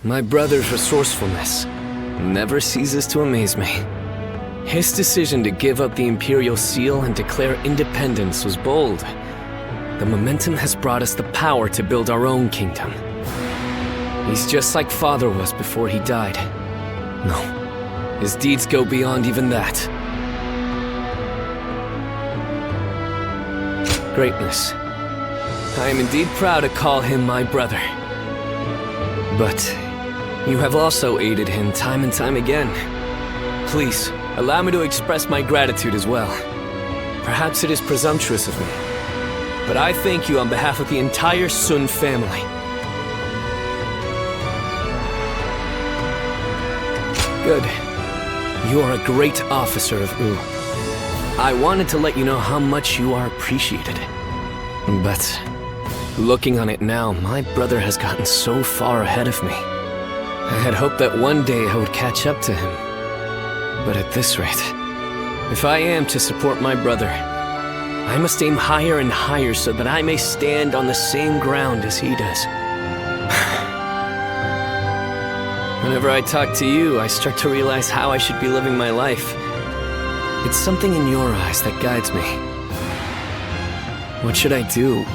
My brother's resourcefulness never ceases to amaze me. His decision to give up the Imperial Seal and declare independence was bold. The momentum has brought us the power to build our own kingdom. He's just like Father was before he died. No, his deeds go beyond even that. Greatness. I am indeed proud to call him my brother. But you have also aided him time and time again. Please, allow me to express my gratitude as well. Perhaps it is presumptuous of me, but I thank you on behalf of the entire Sun family. Good. You are a great officer of Wu. I wanted to let you know how much you are appreciated. But looking on it now, my brother has gotten so far ahead of me. I had hoped that one day I would catch up to him. But at this rate, if I am to support my brother, I must aim higher and higher so that I may stand on the same ground as he does. Whenever I talk to you, I start to realize how I should be living my life. It's something in your eyes that guides me. What should I do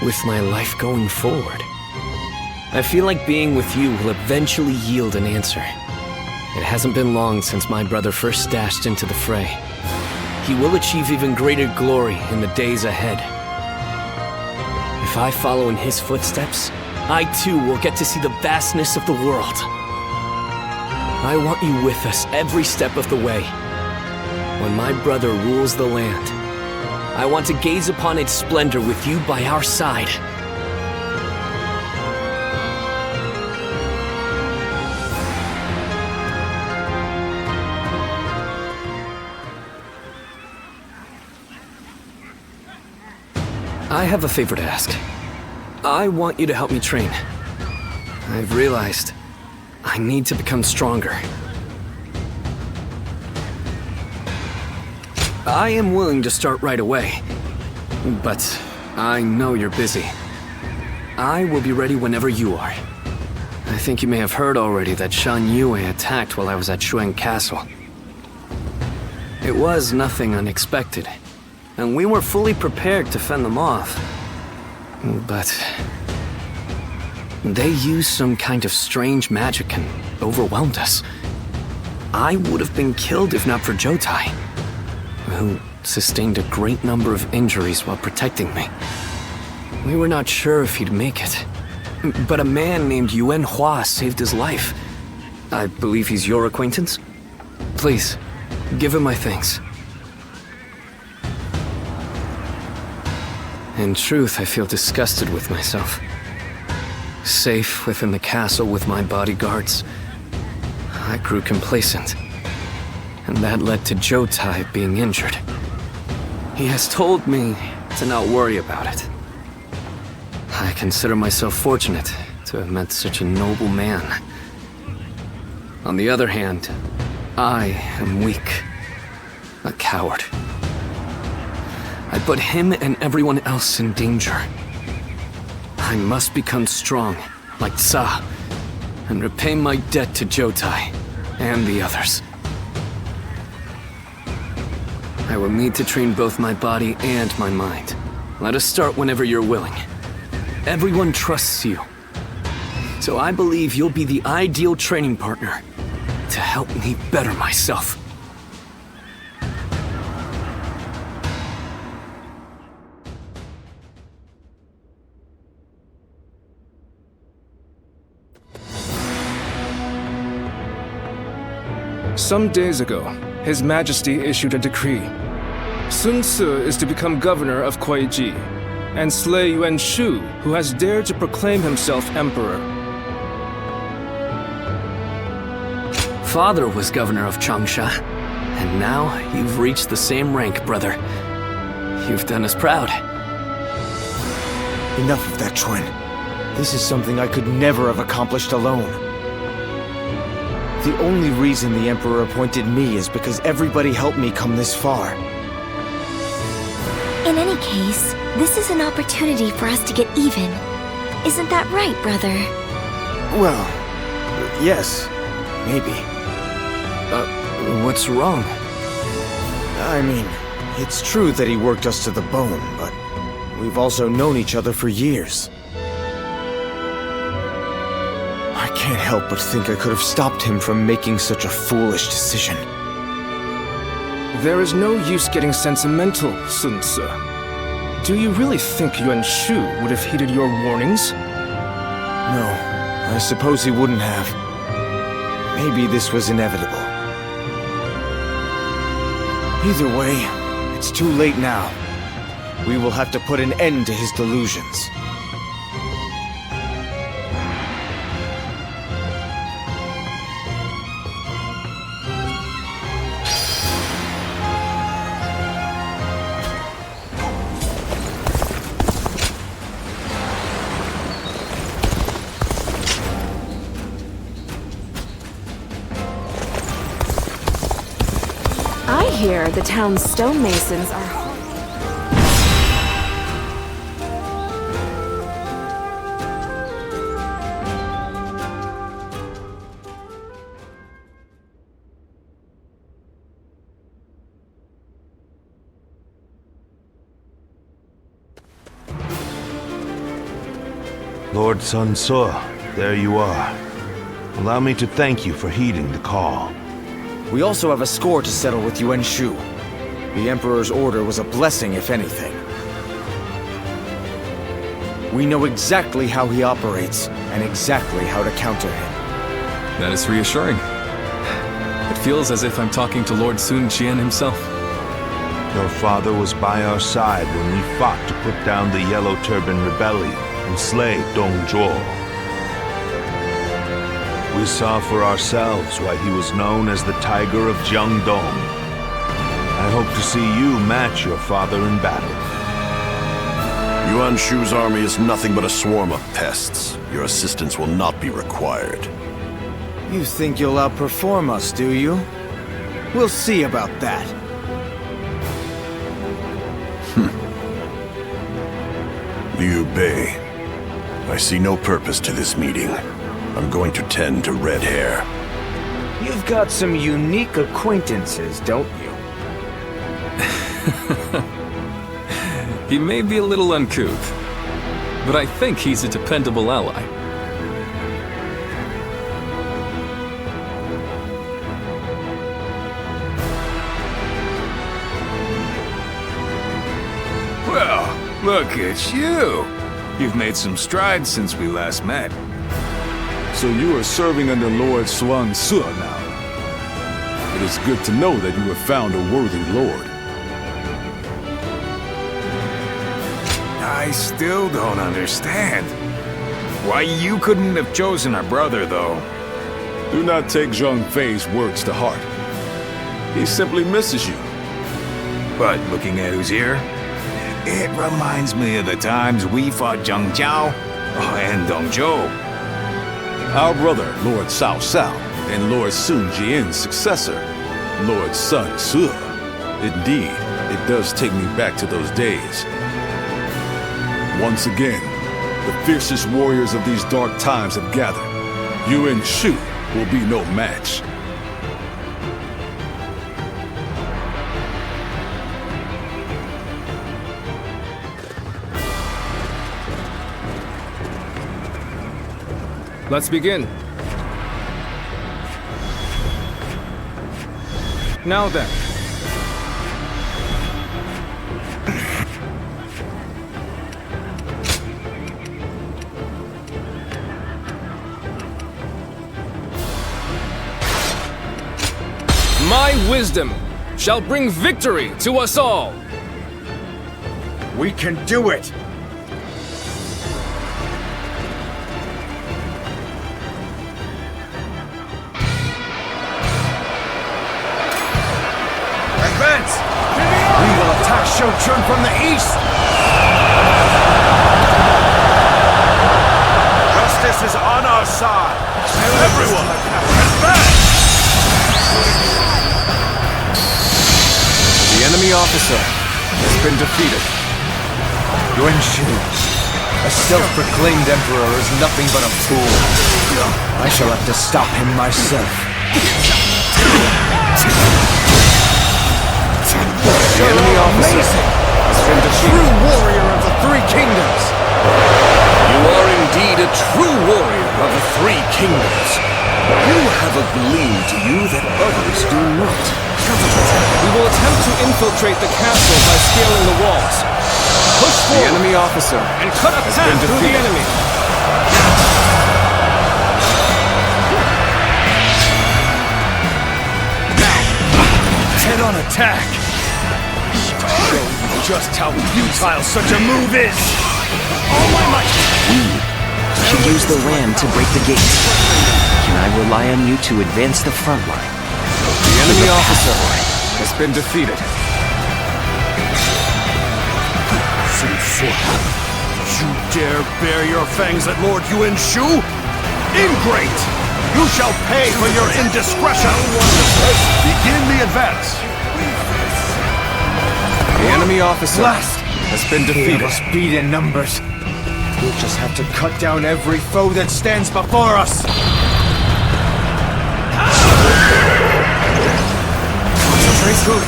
with my life going forward? I feel like being with you will eventually yield an answer. It hasn't been long since my brother first dashed into the fray. He will achieve even greater glory in the days ahead. If I follow in his footsteps, I too will get to see the vastness of the world. I want you with us every step of the way. When my brother rules the land, I want to gaze upon its splendor with you by our side. I have a favor to ask. I want you to help me train. I've realized I need to become stronger. I am willing to start right away, but I know you're busy. I will be ready whenever you are. I think you may have heard already that Shan Yue attacked while I was at Shuang Castle. It was nothing unexpected, and we were fully prepared to fend them off. But they used some kind of strange magic and overwhelmed us. I would have been killed if not for Jotai, who sustained a great number of injuries while protecting me. We were not sure if he'd make it, but a man named Yuan Hua saved his life. I believe he's your acquaintance? Please, give him my thanks. In truth, I feel disgusted with myself. Safe within the castle with my bodyguards, I grew complacent. And that led to Jotai being injured. He has told me to not worry about it. I consider myself fortunate to have met such a noble man. On the other hand, I am weak, a coward. I put him and everyone else in danger. I must become strong, like Tsa, and repay my debt to Jotai and the others. I will need to train both my body and my mind. Let us start whenever you're willing. Everyone trusts you, so I believe you'll be the ideal training partner to help me better myself. Some days ago, His Majesty issued a decree. Sun Ce is to become governor of Kuai-ji, and slay Yuan Shu, who has dared to proclaim himself emperor. Father was governor of Changsha, and now you've reached the same rank, brother. You've done us proud. Enough of that, Chuan. This is something I could never have accomplished alone. The only reason the Emperor appointed me is because everybody helped me come this far. In any case, this is an opportunity for us to get even. Isn't that right, brother? Well, Yes, maybe. What's wrong? I mean, it's true that he worked us to the bone, but we've also known each other for years. I can't help but think I could have stopped him from making such a foolish decision. There is no use getting sentimental, Sun Tzu. Do you really think Yuan Shu would have heeded your warnings? No, I suppose he wouldn't have. Maybe this was inevitable. Either way, it's too late now. We will have to put an end to his delusions. I hear the town's stonemasons are... Lord Sun Tzu, there you are. Allow me to thank you for heeding the call. We also have a score to settle with Yuan Shu. The Emperor's order was a blessing, if anything. We know exactly how he operates, and exactly how to counter him. That is reassuring. It feels as if I'm talking to Lord Sun Jian himself. Your father was by our side when we fought to put down the Yellow Turban Rebellion and slay Dong Zhuo. We saw for ourselves why he was known as the Tiger of Jiangdong. I hope to see you match your father in battle. Yuan Shu's army is nothing but a swarm of pests. Your assistance will not be required. You think you'll outperform us, do you? We'll see about that. Liu Bei, I see no purpose to this meeting. I'm going to tend to red hair. You've got some unique acquaintances, don't you? He may be a little uncouth, but I think he's a dependable ally. Well, look at you! You've made some strides since we last met. So you are serving under Lord Sun Tzu now. It is good to know that you have found a worthy lord. I still don't understand. Why you couldn't have chosen a brother, though. Do not take Zhang Fei's words to heart. He simply misses you. But looking at who's here, it reminds me of the times we fought Zhang Jiao and Dong Zhuo. Our brother, Lord Cao Cao, and Lord Sun Jian's successor, Lord Sun Tzu. Indeed, it does take me back to those days. Once again, the fiercest warriors of these dark times have gathered. Yuan Shu will be no match. Let's begin. Now then. My wisdom shall bring victory to us all. We can do it! Advance! We will attack Shochun from the east! Justice is on our side! Everyone, advance! The enemy officer has been defeated. Yuan Shu, a self-proclaimed emperor, is nothing but a fool. I shall have to stop him myself. The enemy officer has been defeated. True warrior of the Three Kingdoms! You are indeed a true warrior of the Three Kingdoms. You have a gleam to you that others do not. We will attempt to infiltrate the castle by scaling the walls. Push forward. The enemy officer And cut a path through the enemy. head-on attack! Show you just how futile such a move is! All my might! Should use the ram to break the gates. Can I rely on you to advance the front line? The enemy officer has been defeated. You dare bare your fangs at Lord Yuan Shu? Ingrate! You shall pay for your indiscretion! Begin the advance! The enemy officer has been defeated. Must beat in numbers. We'll just have to cut down every foe that stands before us. Concentrate good.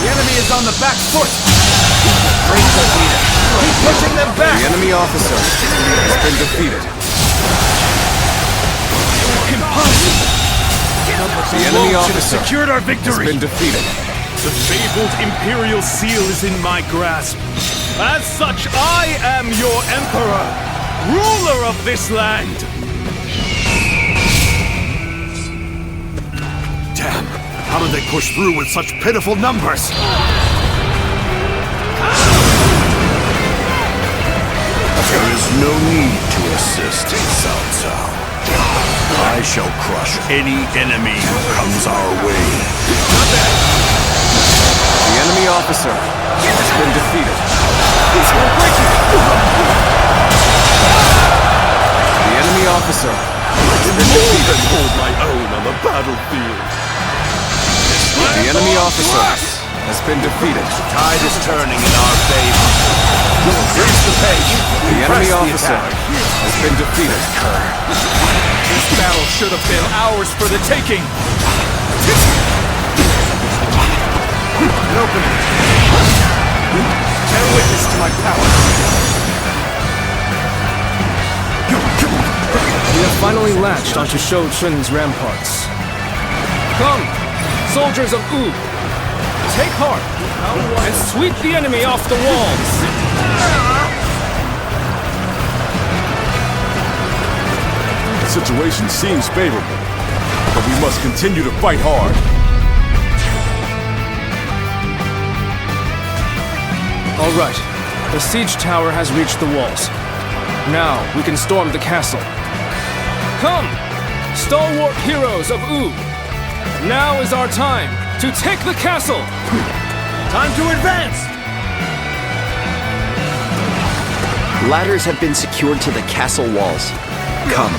The enemy is on the back foot. Keep pushing them back. The enemy officer has been defeated. Impossible. The enemy officer secured our has victory. been defeated. The fabled Imperial Seal is in my grasp. As such, I am your Emperor, ruler of this land. Damn! How did they push through with such pitiful numbers? There is no need to assist, Cao Cao. I shall crush any enemy who comes our way. The enemy officer has been defeated. The enemy officer has been defeated. Hold my own on the battlefield. The enemy officer has been defeated. Tide is turning in our favor. Raise the pace. The enemy officer has been defeated. This battle should have been ours for the taking. An opening. Bear witness to my power. We have finally latched onto Shou Chun's ramparts. Come, soldiers of Wu! Take heart and sweep the enemy off the walls! The situation seems favorable, but we must continue to fight hard. All right, the siege tower has reached the walls. Now we can storm the castle. Come, stalwart heroes of Wu! Now is our time to take the castle! Time to advance! Ladders have been secured to the castle walls. Come,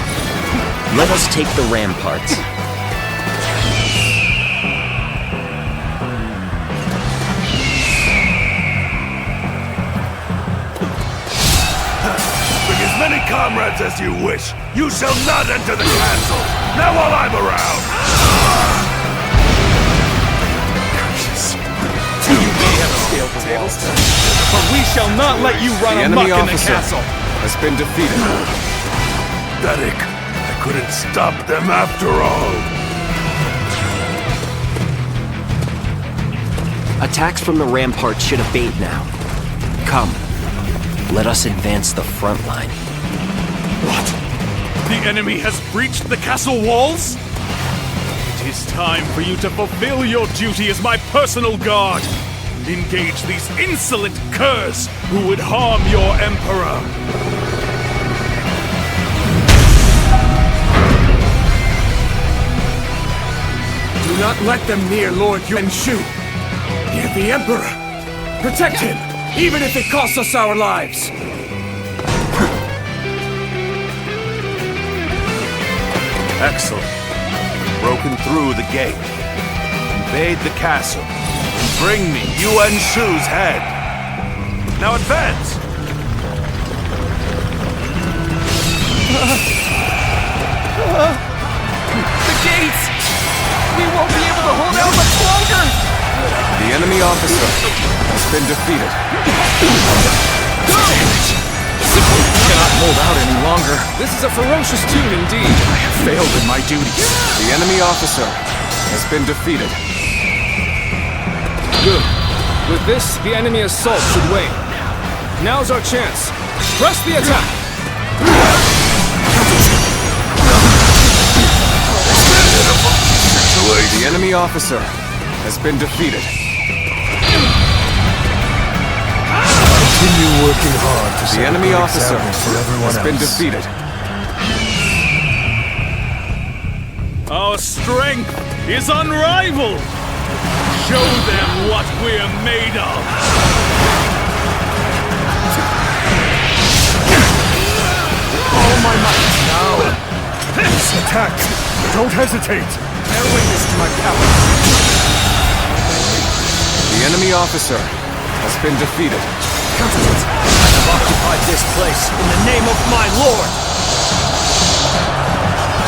let us take the ramparts. Bring as many comrades as you wish. You shall not enter the castle. Now while I'm around. You may have scaled the walls, but we shall not let you run The amok enemy in the officer castle. has been defeated. Pathetic. I couldn't stop them after all. Attacks from the ramparts should abate now. Come, let us advance the front line. What? The enemy has breached the castle walls? It is time for you to fulfill your duty as my personal guard and engage these insolent curs who would harm your emperor. Do not let them near Lord Yuan Shu. Near the Emperor. Protect him, even if it costs us our lives. Excellent. Broken through the gate. Invade the castle. And bring me Yuan Shu's head. Now advance! The gates! We won't be able to hold out much longer! The enemy officer has been defeated. Cannot hold out any longer. This is a ferocious tune indeed. I have failed in my duties. The enemy officer has been defeated. Good. With this, the enemy assault should wane. Now's our chance. Press the attack! The enemy officer has been defeated. Continue working hard to The enemy officer for everyone has been else. defeated. Our strength is unrivaled! Show them what we're made of! All my might now! Attack! Don't hesitate! Bear witness to my power. The enemy officer has been defeated. I have occupied this place in the name of my lord!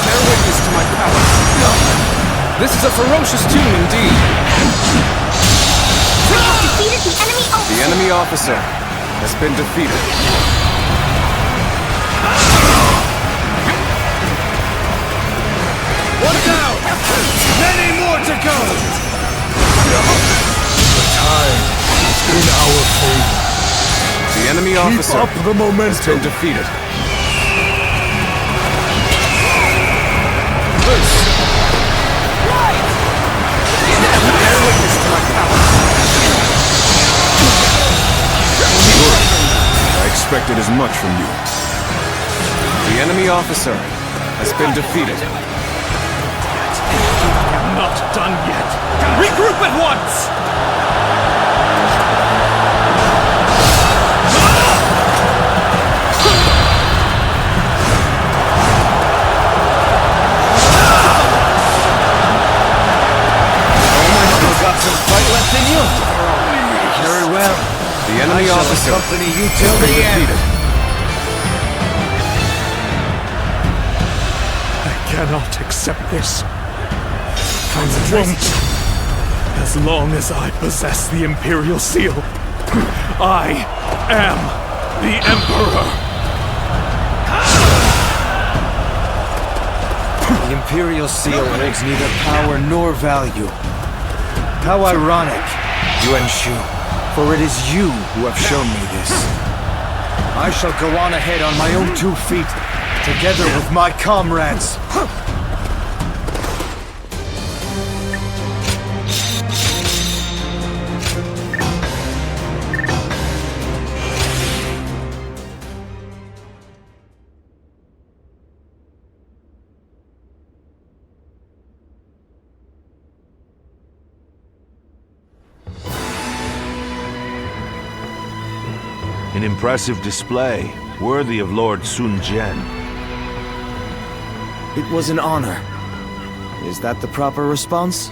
Bear witness to my power. This is a ferocious tune indeed. We have defeated the enemy officer. The enemy officer has been defeated. One down! Many more to go! The time is in our favor. The enemy officer Keep up the has been momentum! defeated. Bear witness to my power. I expected as much from you. The enemy officer has been defeated. Not done yet! Regroup at once! Got some fight left in you? Very well. The enemy I shall officer accompany you has till been the end. defeated. I cannot accept this. I won't. As long as I possess the Imperial Seal, I am the Emperor. The Imperial Seal holds neither power nor value. How ironic, Yuan Shu, for it is you who have shown me this. I shall go on ahead on my own 2 feet, together with my comrades. An impressive display, worthy of Lord Sun Jian. It was an honor. Is that the proper response?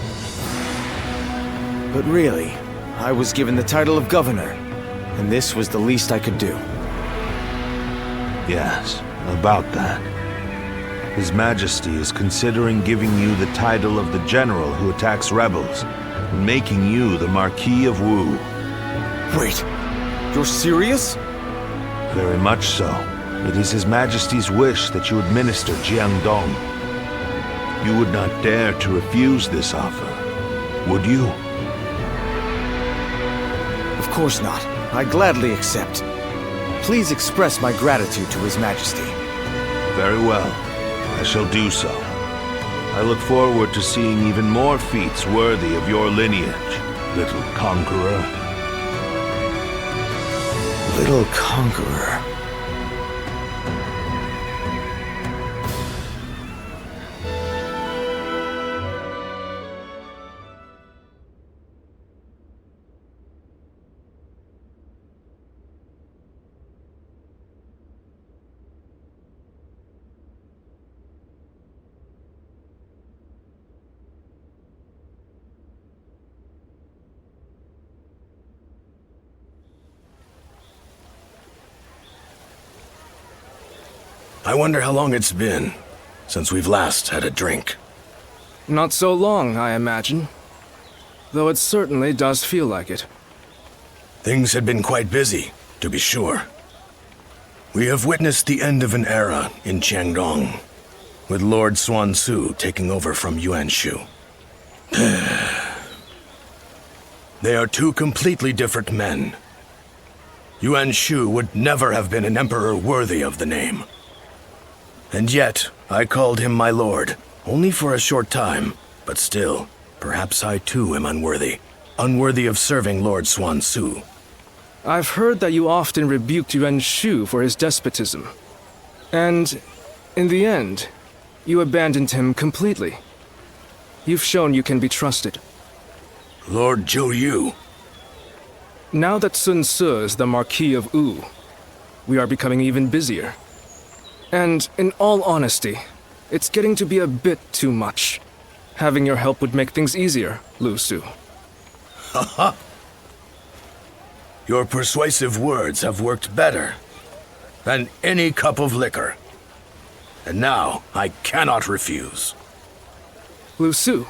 But really, I was given the title of governor, and this was the least I could do. Yes, about that. His Majesty is considering giving you the title of the general who attacks rebels, and making you the Marquis of Wu. Wait, you're serious? Very much so. It is His Majesty's wish that you administer Jiangdong. You would not dare to refuse this offer, would you? Of course not. I gladly accept. Please express my gratitude to His Majesty. Very well. I shall do so. I look forward to seeing even more feats worthy of your lineage, little conqueror. Little conqueror. I wonder how long it's been. since we've last had a drink? Not so long, I imagine. Though it certainly does feel like it. Things had been quite busy, to be sure. We have witnessed the end of an era in Jiangdong, with Lord Xuan Su taking over from Yuan Shu. They are two completely different men. Yuan Shu would never have been an emperor worthy of the name. And yet, I called him my lord, only for a short time, but still, perhaps I too am unworthy. Unworthy of serving Lord Xuan Su. I've heard that you often rebuked Yuan Shu for his despotism. And, in the end, you abandoned him completely. You've shown you can be trusted. Lord Zhou Yu. Now that Sun Ce is the Marquis of Wu, we are becoming even busier. And, in all honesty, it's getting to be a bit too much. Having your help would make things easier, Lu Su. Haha! Your persuasive words have worked better than any cup of liquor. And now, I cannot refuse. Lu Su.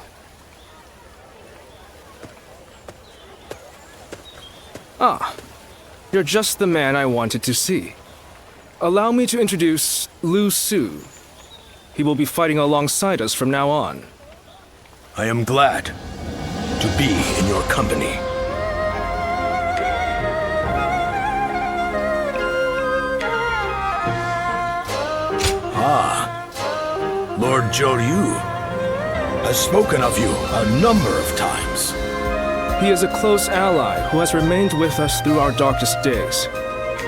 Ah, you're just the man I wanted to see. Allow me to introduce Lu Su. He will be fighting alongside us from now on. I am glad to be in your company. Ah, Lord Zhou Yu has spoken of you a number of times. He is a close ally who has remained with us through our darkest days,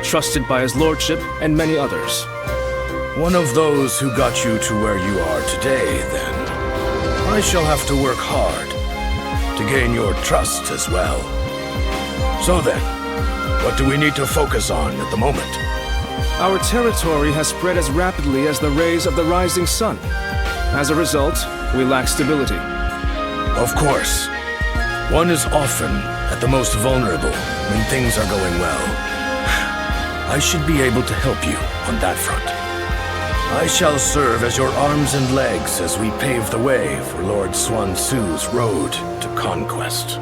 trusted by his lordship and many others. One of those who got you to where you are today, then. I shall have to work hard to gain your trust as well. So then, what do we need to focus on at the moment? Our territory has spread as rapidly as the rays of the rising sun. As a result, we lack stability. Of course. One is often at the most vulnerable when things are going well. I should be able to help you on that front. I shall serve as your arms and legs as we pave the way for Lord Xuan Su's road to conquest.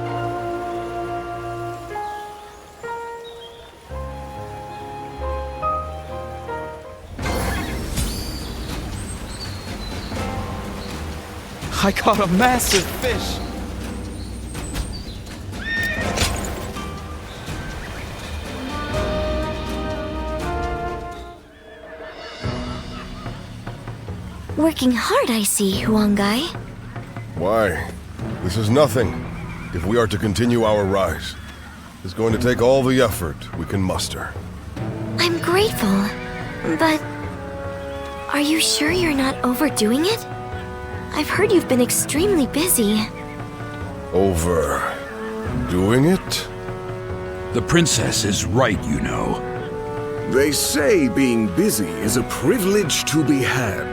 I caught a massive fish! Working hard, I see, Huangai. Why? This is nothing. If we are to continue our rise, it's going to take all the effort we can muster. I'm grateful, but... are you sure you're not overdoing it? I've heard you've been extremely busy. Overdoing it? The princess is right, you know. They say being busy is a privilege to be had.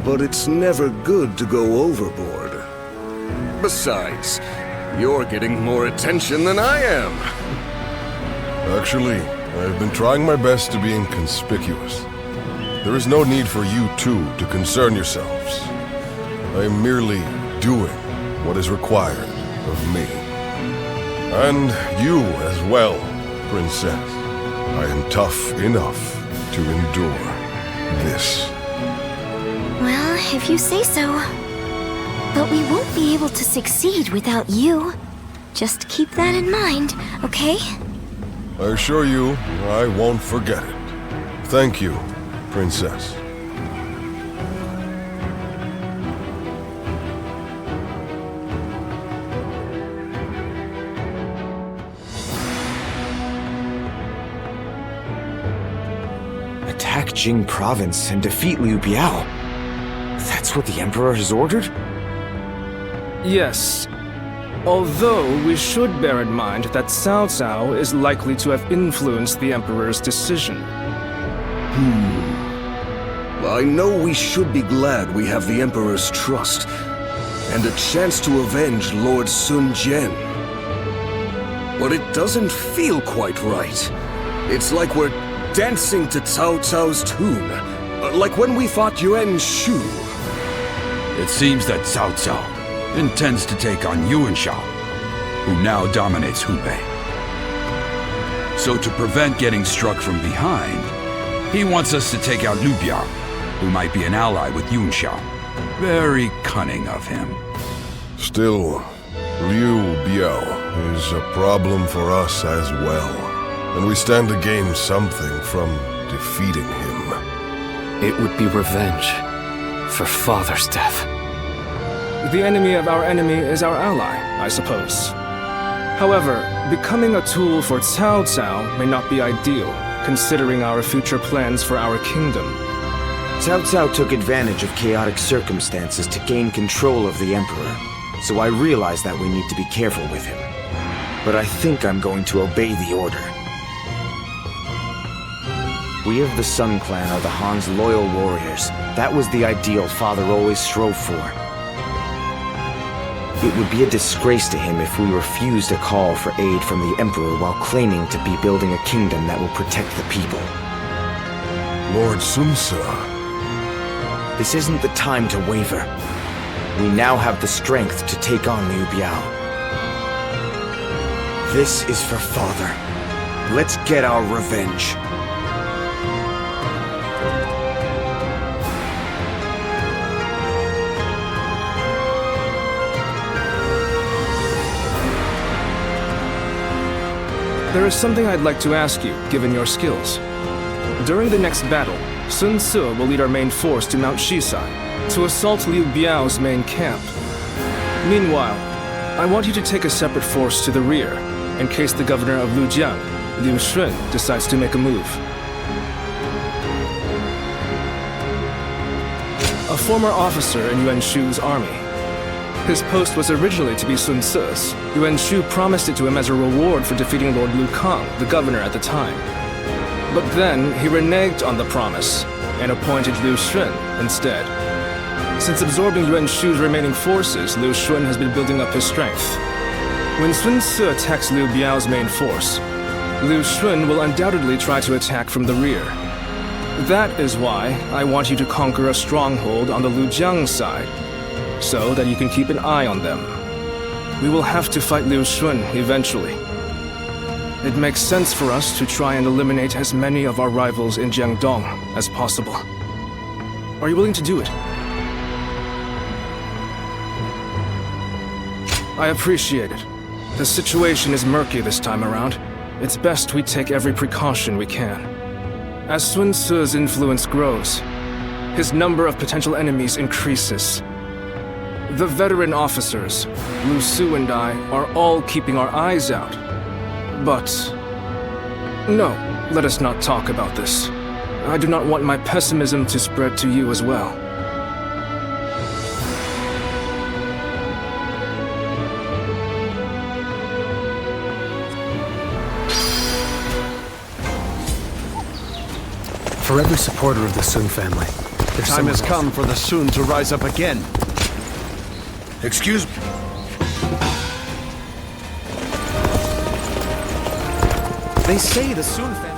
But it's never good to go overboard. Besides, you're getting more attention than I am. Actually, I've been trying my best to be inconspicuous. There is no need for you two to concern yourselves. I am merely doing what is required of me. And you as well, Princess. I am tough enough to endure this. Well, if you say so. But we won't be able to succeed without you. Just keep that in mind, okay? I assure you, I won't forget it. Thank you, Princess. Attack Jing Province and defeat Liu Biao. That's what the Emperor has ordered? Yes. Although we should bear in mind that Cao Cao is likely to have influenced the Emperor's decision. I know we should be glad we have the Emperor's trust, and a chance to avenge Lord Sun Jian. But it doesn't feel quite right. It's like we're dancing to Cao Cao's tune. Like when we fought Yuan Shu. It seems that Cao Cao intends to take on Yuan Shao, who now dominates Hubei. So to prevent getting struck from behind, he wants us to take out Liu Biao, who might be an ally with Yuan Shao. Very cunning of him. Still, Liu Biao is a problem for us as well, and we stand to gain something from defeating him. It would be revenge for Father's death. The enemy of our enemy is our ally, I suppose. However, becoming a tool for Cao Cao may not be ideal, considering our future plans for our kingdom. Cao Cao took advantage of chaotic circumstances to gain control of the Emperor, so I realize that we need to be careful with him. But I think I'm going to obey the order. We of the Sun Clan are the Han's loyal warriors. That was the ideal Father always strove for. It wode be a disgrace to him if we refused a call for aid from the Emperor while claiming to be building a kingdom that will protect the people. Lord Sun Ce. This isn't the time to waver. We now have the strength to take on Liu Biao. This is for Father. Let's get our revenge. There is something I'd like to ask you, given your skills. During the next battle, Sun Ce will lead our main force to Mount Shisai, to assault Liu Biao's main camp. Meanwhile, I want you to take a separate force to the rear, in case the governor of Lujiang, Liu Shun, decides to make a move. A former officer in Yuan Shu's army. His post was originally to be Sun Ce's. Yuan Shu promised it to him as a reward for defeating Lord Lu Kang, the governor at the time. But then, he reneged on the promise, and appointed Liu Shun instead. Since absorbing Yuan Shu's remaining forces, Liu Shun has been building up his strength. When Sun Ce attacks Liu Biao's main force, Liu Shun will undoubtedly try to attack from the rear. That is why I want you to conquer a stronghold on the Lujiang side, so that you can keep an eye on them. We will have to fight Liu Shun eventually. It makes sense for us to try and eliminate as many of our rivals in Jiangdong as possible. Are you willing to do it? I appreciate it. The situation is murky this time around. It's best we take every precaution we can. As Sun Ce's influence grows, his number of potential enemies increases. The veteran officers, Lu Su and I, are all keeping our eyes out. But... no, let us not talk about this. I do not want my pessimism to spread to you as well. For every supporter of the Sun family, The time has come for the Sun to rise up again. Excuse me. They say the Sun family...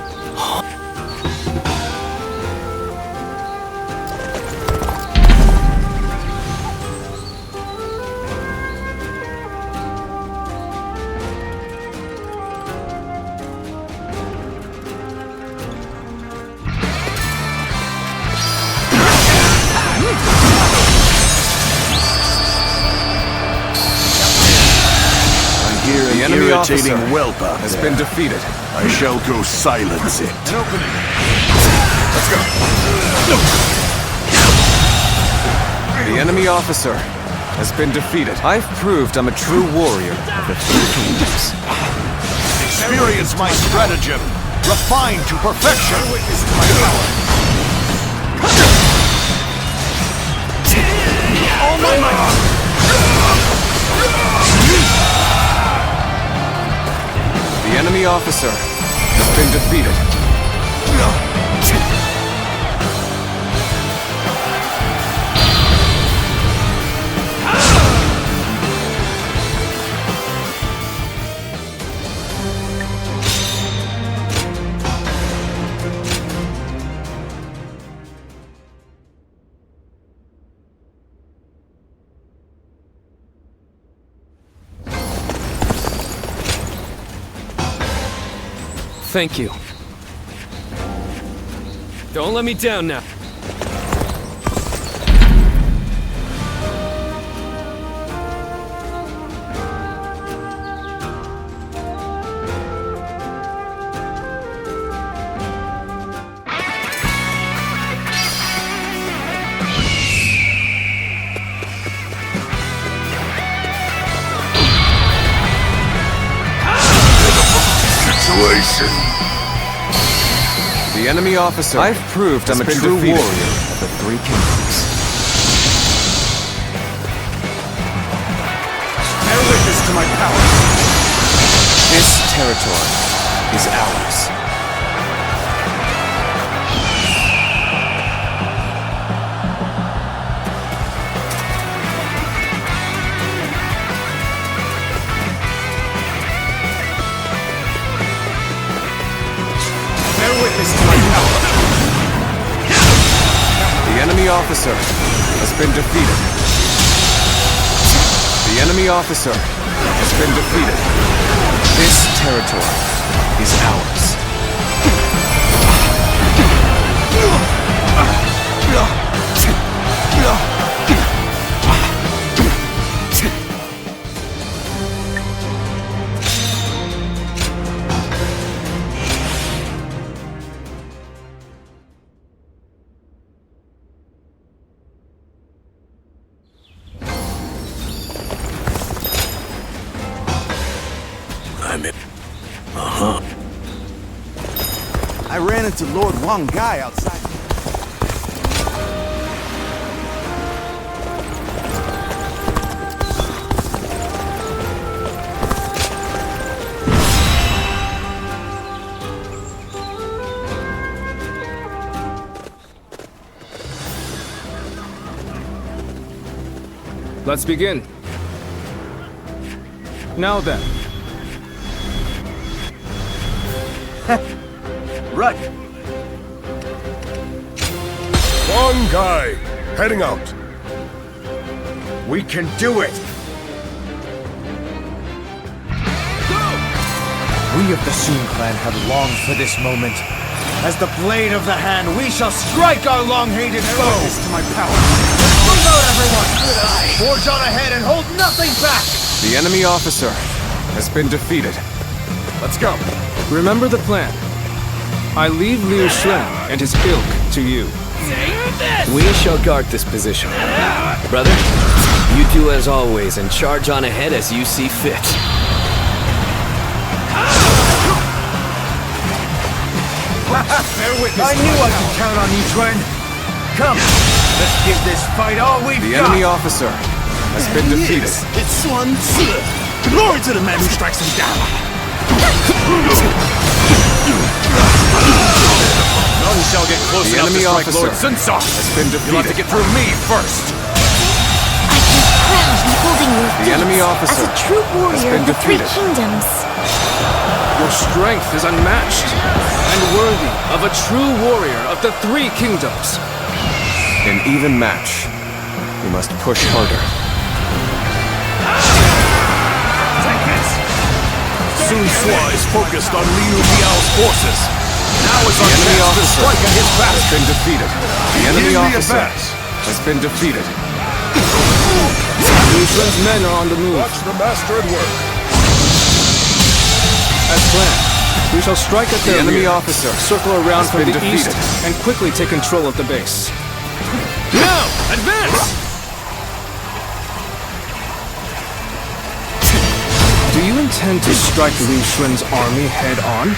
The enemy irritating whelp has been defeated. I shall go silence it. An opening. Let's go. The enemy officer has been defeated. I've proved I'm a true warrior of the Three Kingdoms. Experience my stratagem, refined to perfection. Witness my power. All my might. The enemy officer has been defeated. Thank you. Don't let me down now. The enemy officer. I've proved I'm a true warrior of the Three Kingdoms. Bear witness to my power. This territory is ours. The enemy officer has been defeated. The enemy officer has been defeated. This territory is ours. I ran into Lord Wang Gai outside. Let's begin. Now then. Right. One guy, heading out. We can do it! We of the Sun clan have longed for this moment. As the blade of the hand, we shall strike our long-hated foe! To my power. Move out, everyone! Forge on ahead and hold nothing back! The enemy officer has been defeated. Let's go. Remember the plan. I leave Liu Shen and his ilk to you. We shall guard this position. Brother, you do as always and charge on ahead as you see fit. I knew I could count on you, Tren. Come, let's give this fight all we've got. The enemy officer has been defeated. It's Sun Tzu. Glory to the man who strikes him down. None shall get close enough to strike Lord Sunsock. Has been defeated. You'll have to get through me first. I feel proud in holding your The enemy officer as a true warrior of the Three defeated. Kingdoms. Your strength is unmatched and worthy of a true warrior of the Three Kingdoms. An even match. We must push harder. Sun Sua is focused on Liu Biao's forces. Now is our chance to strike at his back. Has been defeated. The enemy Begin the officer advance. has been defeated. Liu Shen's men are on the move. Watch the master at work. As planned, we shall strike at their The enemy rear, officer circle around has from been the east, defeated. and quickly take control of the base. Now, advance! Do you intend to strike Liu Shen's army head-on?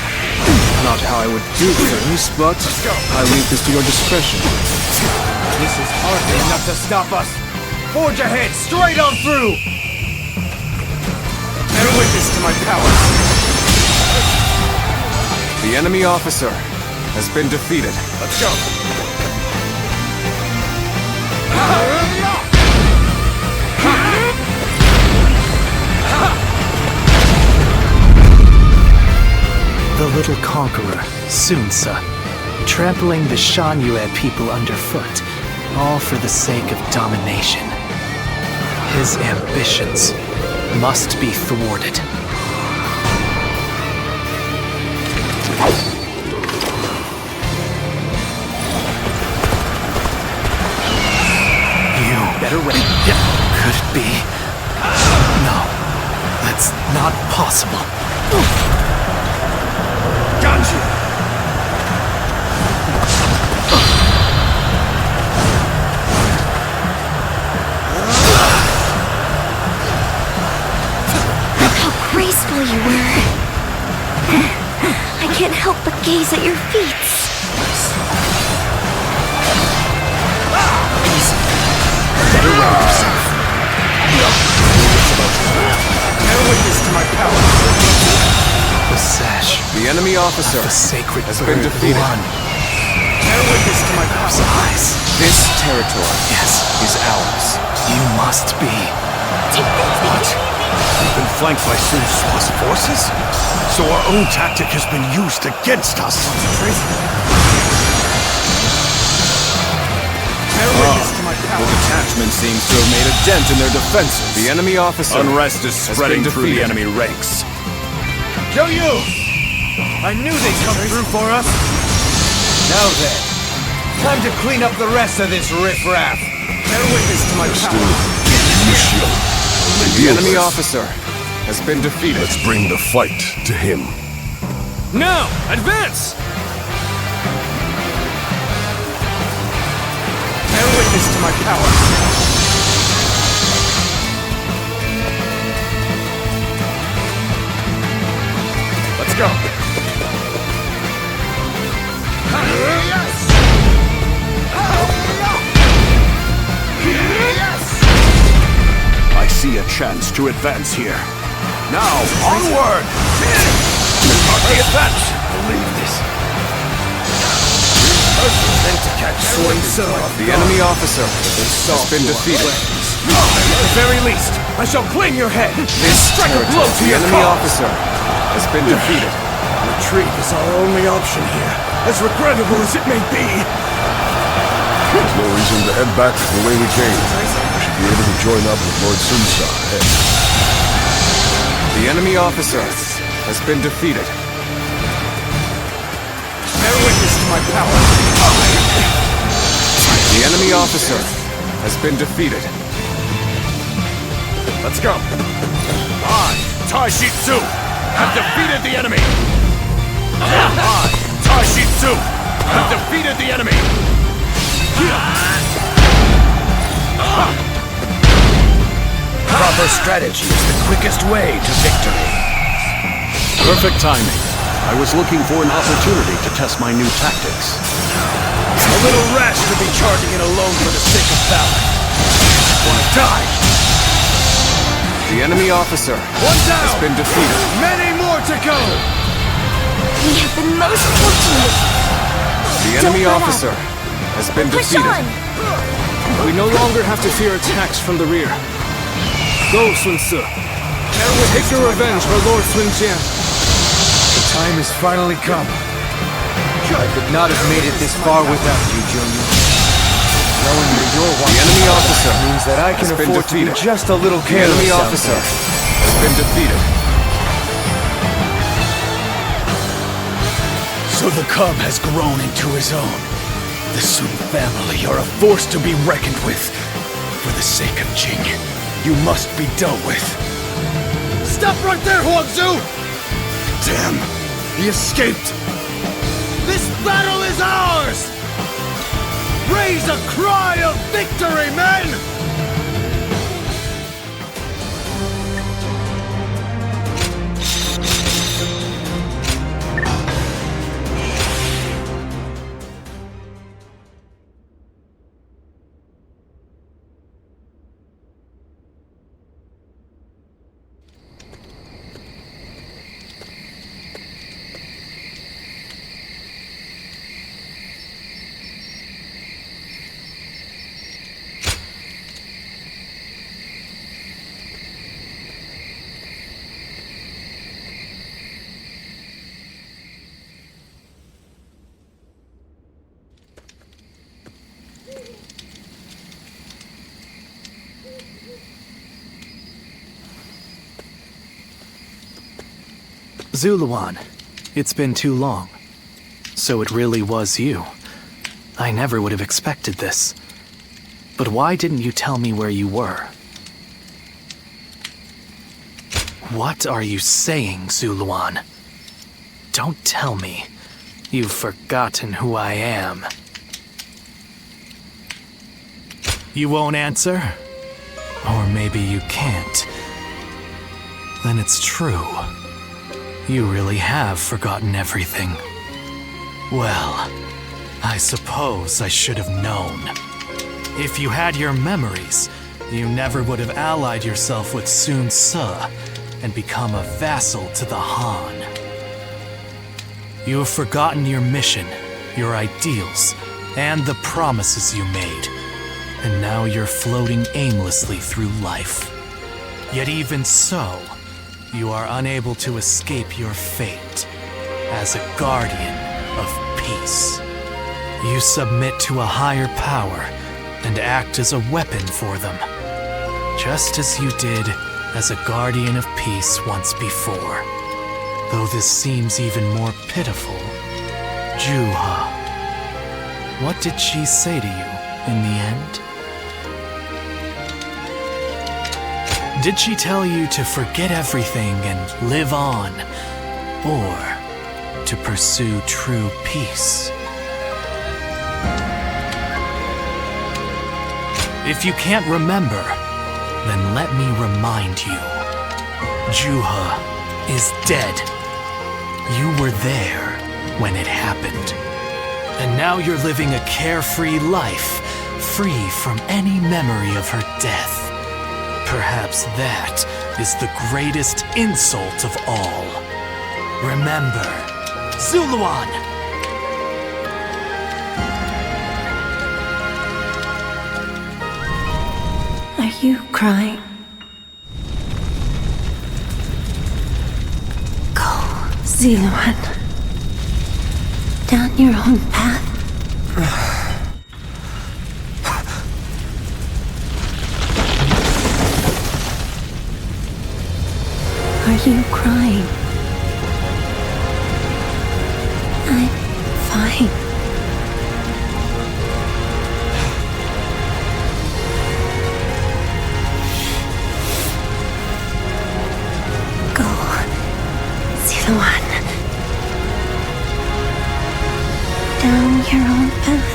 Not how I would do things, but I leave this to your discretion. This is hardly enough to stop us. Forge ahead, straight on through! Bear witness to my power. The enemy officer has been defeated. Let's go. The little conqueror, Sun Tzu, trampling the Shan Yue people underfoot, all for the sake of domination. His ambitions must be thwarted. Better way. Could it be? No, that's not possible. Got you! Look how graceful you were. I can't help but gaze at your feet. Better wear yourself. Bear witness to my power. The sash. The enemy officer The sacred has bird been defeated. won. Bear witness to my Those power. eyes. This territory Yes, is ours. you must be. What? We've been flanked by Sun Tzu's forces? So our own tactic has been used against us. Bear witness to my The power. detachment seems to have made a dent in their defenses. The enemy officer Unrest is has spreading been through the defeated. enemy ranks. Yu! I knew they'd come through for us. Now then, time to clean up the rest of this riffraff. Bear witness to my power. The enemy officer has been defeated. Let's bring the fight to him. Now, advance! Bear witness to my power. Let's go. I see a chance to advance here. Now, onward! The advance! Believe this. Meant to catch Swing The enemy officer has been defeated. At the very least, I shall claim your head. This Strike a blow to the your enemy cause. officer has been defeated. Retreat is our only option here, as regrettable as it may be. There's no reason to head back the way we came. We should be able to join up with Lord Sunsa ahead. The enemy officer has been defeated. Bear witness to my power. The enemy officer has been defeated. Let's go. I, Taishitsu, have defeated the enemy! I, Taishitsu, have defeated the enemy! Proper strategy is the quickest way to victory. Perfect timing. I was looking for an opportunity to test my new tactics. A little rash to be charging it alone for the sake of valor. Wanna die? The enemy officer One down! has been defeated. Many more to go! We have been most fortunate. The enemy officer has been Push defeated. on! We no longer have to fear attacks from the rear. Go, Sun Tzu. Take your revenge for Lord Sun Jian. The time has finally come. I could not have made it this far without you, Junior. Knowing that you're The enemy officer means that I can has been afford to be defeated. just a little The careless enemy out officer there. has been defeated. So the cub has grown into his own. The Sun family are a force to be reckoned with. For the sake of Jing, you must be dealt with. Stop right there, Huangzu! Damn, he escaped. This battle is ours! Raise a cry of victory, men! Zuluan, it's been too long. So it really was you. I never would have expected this. But why didn't you tell me where you were? What are you saying, Zuluan? Don't tell me you've forgotten who I am. You won't answer? Or maybe you can't. Then it's true. You really have forgotten everything. Well, I suppose I should have known. If you had your memories, you never would have allied yourself with Sun Ce and become a vassal to the Han. You have forgotten your mission, your ideals, and the promises you made. And now you're floating aimlessly through life. Yet even so, you are unable to escape your fate as a guardian of peace. You submit to a higher power and act as a weapon for them, just as you did as a guardian of peace once before. Though this seems even more pitiful, Juha, what did she say to you in the end? Did she tell you to forget everything and live on, or to pursue true peace? If you can't remember, then let me remind you. Juha is dead. You were there when it happened. And now you're living a carefree life, free from any memory of her death. Perhaps that is the greatest insult of all. Remember, Zuluan! Are you crying? Go, Zuluan. Down your own path. Are you crying? I'm fine. Go, Zuluan. Down your own path.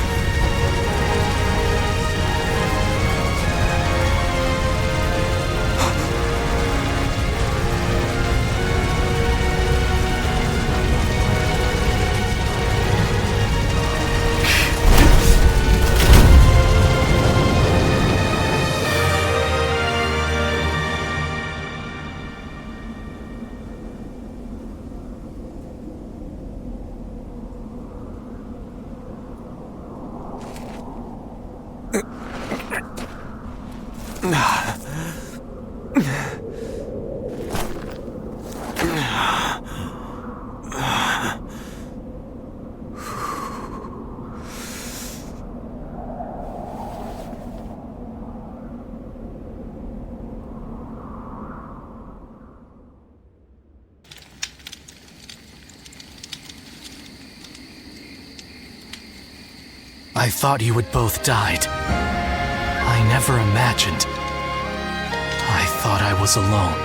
I thought you had both died. I never imagined. I thought I was alone.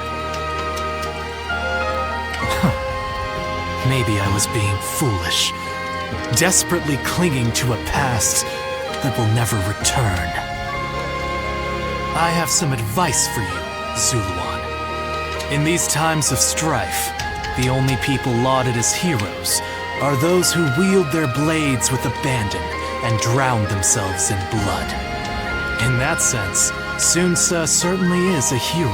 Maybe I was being foolish, desperately clinging to a past that will never return. I have some advice for you, Zuluan. In these times of strife, the only people lauded as heroes are those who wield their blades with abandon and drown themselves in blood. In that sense, Sun Ce certainly is a hero.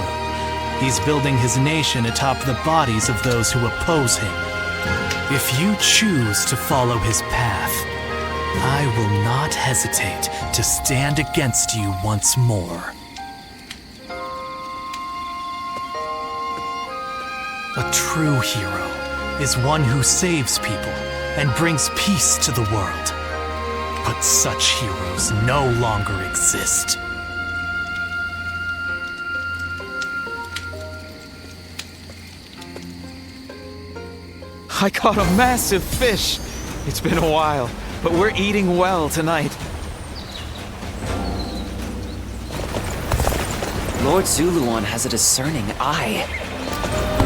He's building his nation atop the bodies of those who oppose him. If you choose to follow his path, I will not hesitate to stand against you once more. A true hero is one who saves people and brings peace to the world. But such heroes no longer exist. I caught a massive fish. It's been a while, but we're eating well tonight. Lord Zuluan has a discerning eye.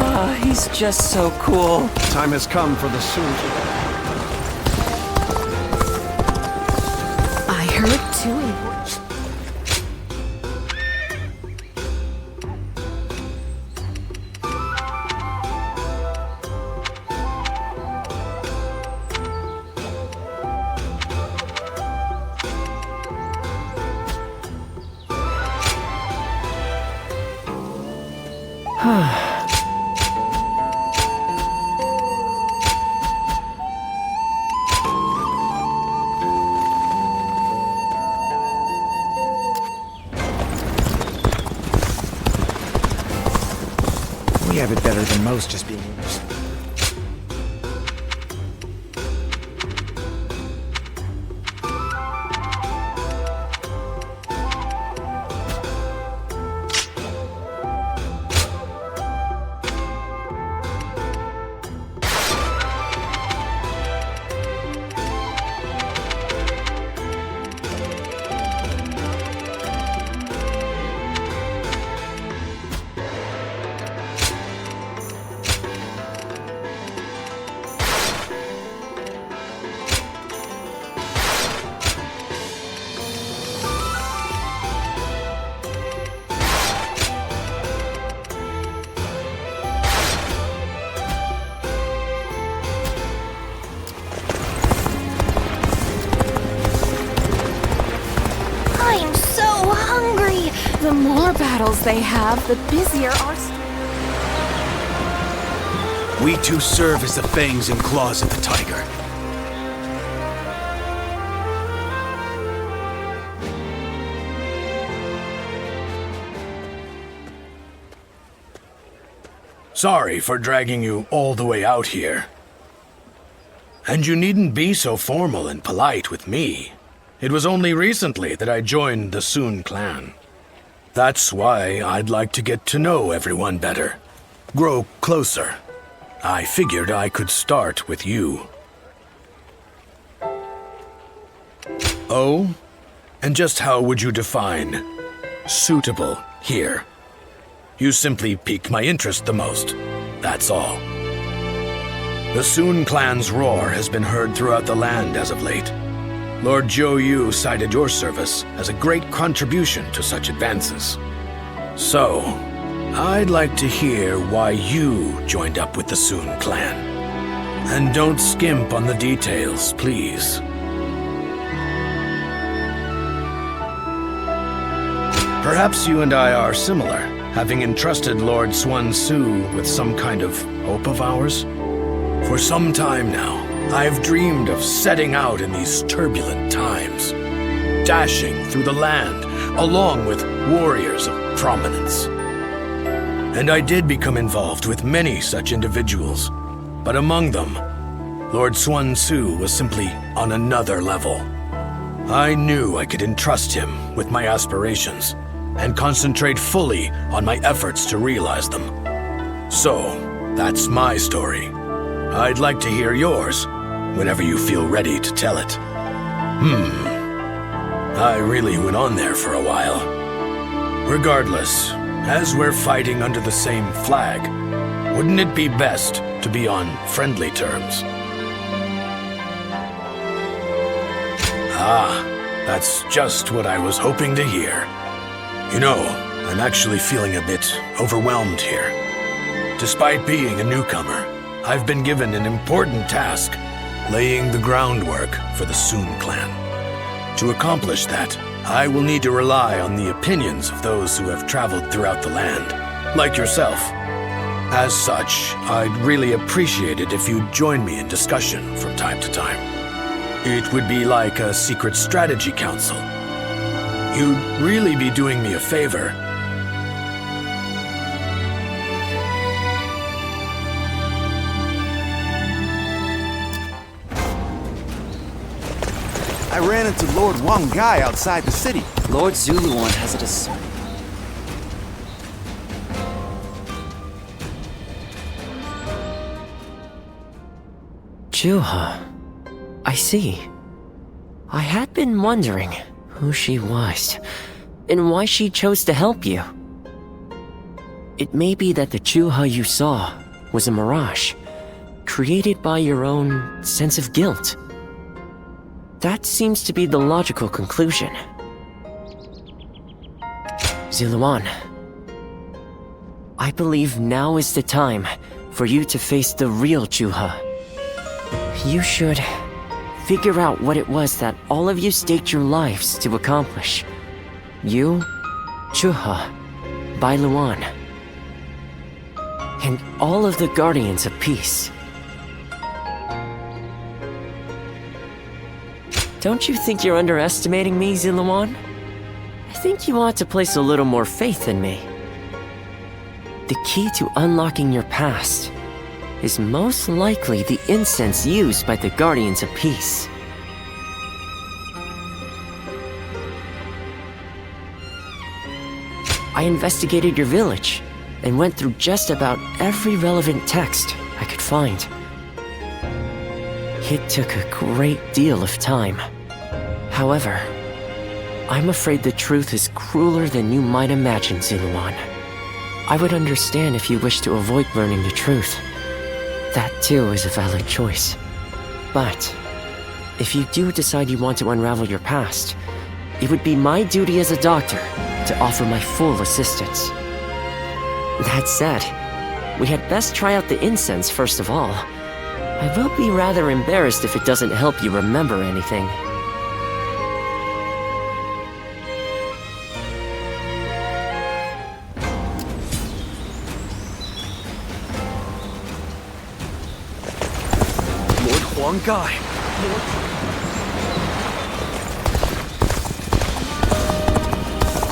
Ah, he's just so cool. Time has come for the Sun. I heard two important... We have it better than most just being... I'm so hungry! The more battles they have, the busier our... We too serve as the fangs and claws of the tiger. Sorry for dragging you all the way out here. And you needn't be so formal and polite with me. It was only recently that I joined the Sun clan. That's why I'd like to get to know everyone better. Grow closer. I figured I could start with you. Oh? And just how would you define suitable here? You simply piqued my interest the most. That's all. The Sun clan's roar has been heard throughout the land as of late. Lord Zhou Yu cited your service as a great contribution to such advances. So, I'd like to hear why you joined up with the Sun clan. And don't skimp on the details, please. Perhaps you and I are similar, having entrusted Lord Xuan Su with some kind of hope of ours. For some time now, I've dreamed of setting out in these turbulent times, dashing through the land along with warriors of prominence. And I did become involved with many such individuals, but among them, Lord Xuan Su was simply on another level. I knew I could entrust him with my aspirations and concentrate fully on my efforts to realize them. So, that's my story. I'd like to hear yours whenever you feel ready to tell it. I really went on there for a while. Regardless, as we're fighting under the same flag, wouldn't it be best to be on friendly terms? Ah, that's just what I was hoping to hear. You know, I'm actually feeling a bit overwhelmed here. Despite being a newcomer, I've been given an important task, laying the groundwork for the Sun clan. To accomplish that, I will need to rely on the opinions of those who have traveled throughout the land, like yourself. As such, I'd really appreciate it if you'd join me in discussion from time to time. It would be like a secret strategy council. You'd really be doing me a favor. I ran into Lord Wang Gai outside the city. Lord Zuluan has a discerning. Juha. I see. I had been wondering who she was, and why she chose to help you. It may be that the Chuha you saw was a mirage, created by your own sense of guilt. That seems to be the logical conclusion. Ziluan, I believe now is the time for you to face the real Chuha. You should figure out what it was that all of you staked your lives to accomplish. You, Chuha, Bailuan, and all of the Guardians of Peace. Don't you think you're underestimating me, Ziluan? I think you ought to place a little more faith in me. The key to unlocking your past is most likely the incense used by the Guardians of Peace. I investigated your village and went through just about every relevant text I could find. It took a great deal of time. However, I'm afraid the truth is crueler than you might imagine, Ziluan. I would understand if you wish to avoid learning the truth. That too is a valid choice. But if you do decide you want to unravel your past, it would be my duty as a doctor to offer my full assistance. That said, we had best try out the incense first of all. I will be rather embarrassed if it doesn't help you remember anything. Lord Huanggai!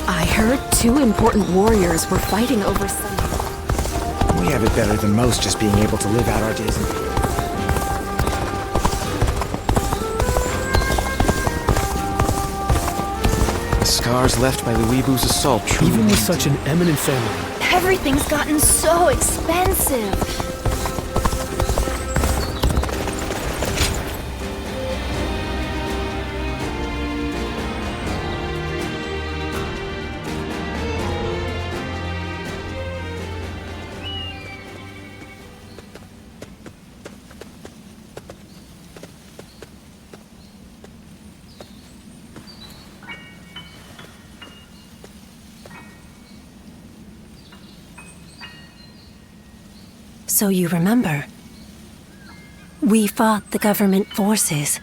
I heard 2 important warriors were fighting over some... We have it better than most just being able to live out our days in peace. The scars left by Luibu's assault truly... Even with such an eminent family. Everything's gotten so expensive. So you remember, we fought the government forces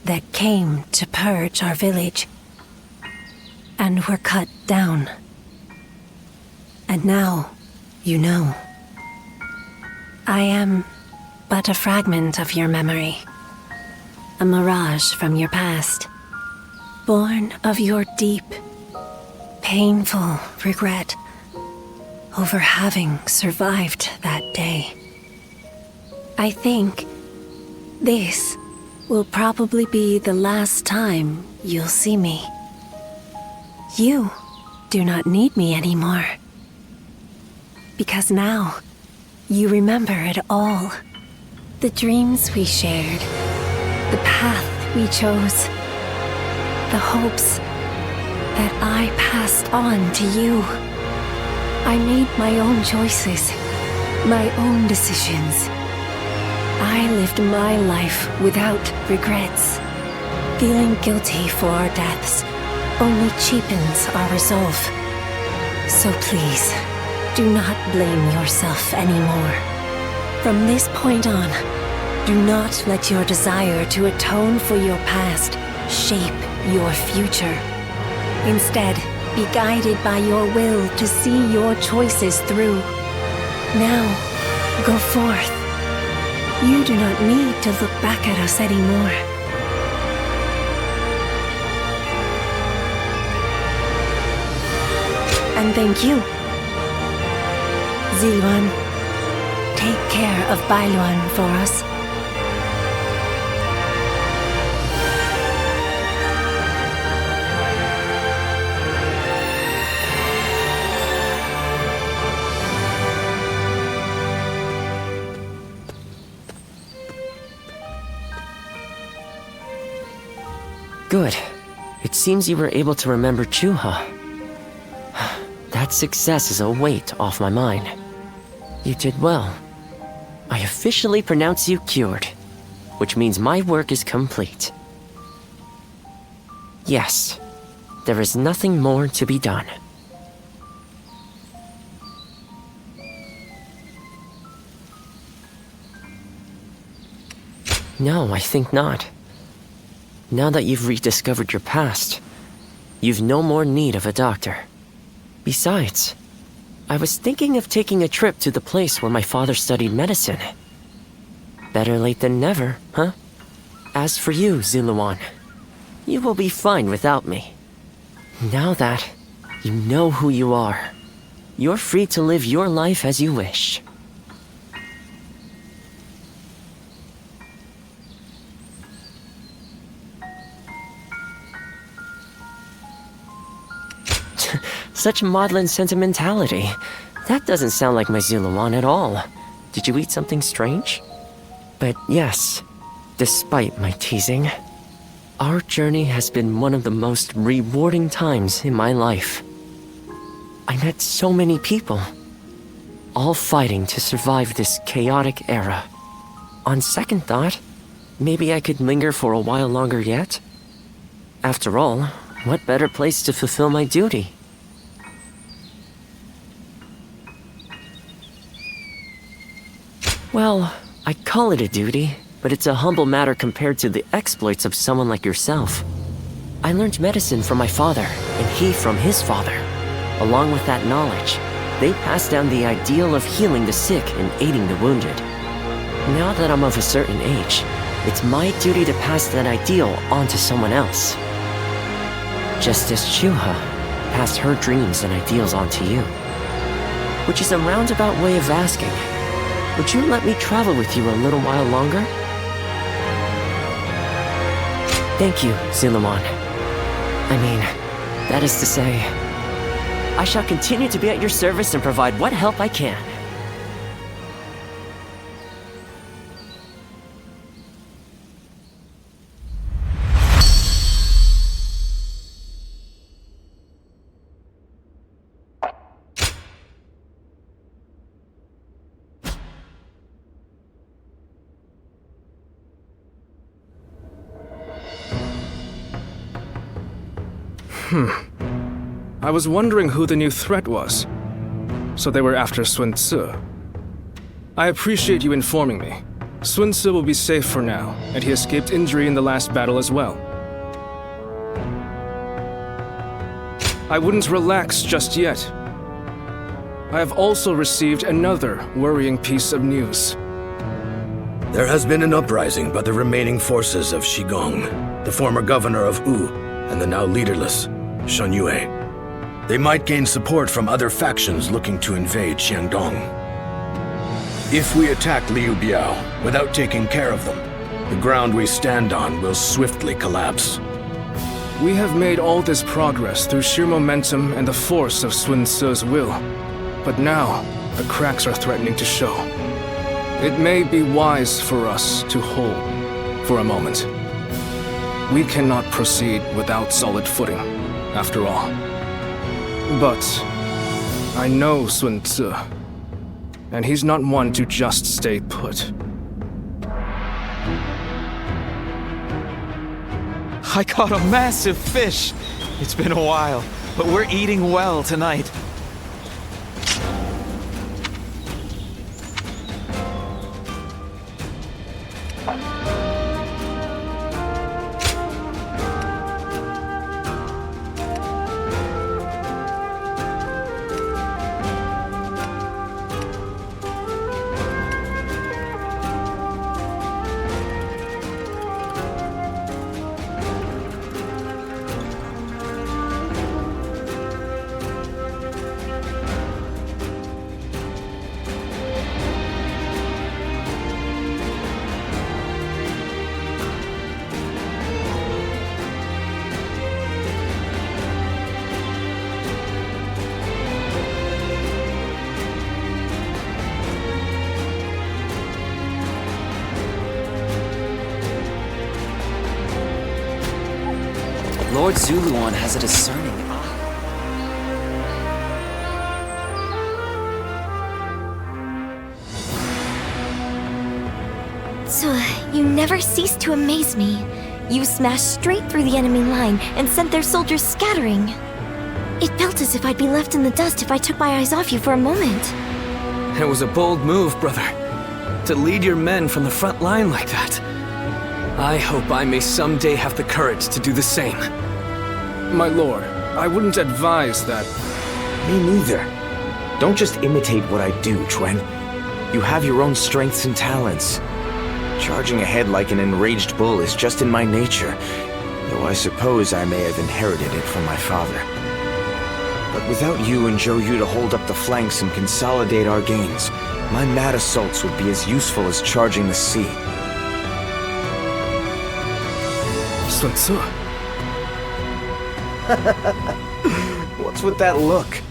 that came to purge our village and were cut down. And now, you know, I am but a fragment of your memory, a mirage from your past, born of your deep, painful regret over having survived that day. I think this will probably be the last time you'll see me. You do not need me anymore. Because now, you remember it all. The dreams we shared, the path we chose, the hopes that I passed on to you. I made my own choices, my own decisions. I lived my life without regrets. Feeling guilty for our deaths only cheapens our resolve. So please, do not blame yourself anymore. From this point on, do not let your desire to atone for your past shape your future. Instead, be guided by your will to see your choices through. Now, go forth. You do not need to look back at us anymore. And thank you. Ziluan, take care of Bailuan for us. Good. It seems you were able to remember Chuha. That success is a weight off my mind. You did well. I officially pronounce you cured, which means my work is complete. Yes, there is nothing more to be done. No, I think not. Now that you've rediscovered your past, you've no more need of a doctor. Besides, I was thinking of taking a trip to the place where my father studied medicine. Better late than never, huh? As for you, Zuluan, you will be fine without me. Now that you know who you are, you're free to live your life as you wish. Such maudlin sentimentality. That doesn't sound like my Zuluan at all. Did you eat something strange? But yes, despite my teasing, our journey has been one of the most rewarding times in my life. I met so many people, all fighting to survive this chaotic era. On second thought, maybe I could linger for a while longer yet. After all, what better place to fulfill my duty? Well, I call it a duty, but it's a humble matter compared to the exploits of someone like yourself. I learned medicine from my father, and he from his father. Along with that knowledge, they passed down the ideal of healing the sick and aiding the wounded. Now that I'm of a certain age, it's my duty to pass that ideal on to someone else. Just as Chuha passed her dreams and ideals on to you. Which is a roundabout way of asking, would you let me travel with you a little while longer? Thank you, Zuluan. I mean, that is to say, I shall continue to be at your service and provide what help I can. I was wondering who the new threat was. So they were after Sun Tzu. I appreciate you informing me. Sun Tzu will be safe for now, and he escaped injury in the last battle as well. I wouldn't relax just yet. I have also received another worrying piece of news. There has been an uprising by the remaining forces of Shigong, the former governor of Wu, and the now leaderless Shunyue. They might gain support from other factions looking to invade Xiangdong. If we attack Liu Biao without taking care of them, the ground we stand on will swiftly collapse. We have made all this progress through sheer momentum and the force of Sun Tzu's will. But now, the cracks are threatening to show. It may be wise for us to hold for a moment. We cannot proceed without solid footing, after all. But I know Sun Tzu, and he's not one to just stay put. I caught a massive fish! It's been a while, but we're eating well tonight. Lord Zuluan has a discerning eye. So, you never cease to amaze me. You smashed straight through the enemy line and sent their soldiers scattering. It felt as if I'd be left in the dust if I took my eyes off you for a moment. It was a bold move, brother. To lead your men from the front line like that. I hope I may someday have the courage to do the same. My lord, I wouldn't advise that. Me neither. Don't just imitate what I do, Chuen. You have your own strengths and talents. Charging ahead like an enraged bull is just in my nature, though I suppose I may have inherited it from my father. But without you and Zhou Yu to hold up the flanks and consolidate our gains, my mad assaults would be as useful as charging the sea. Sun Ce. What's with that look?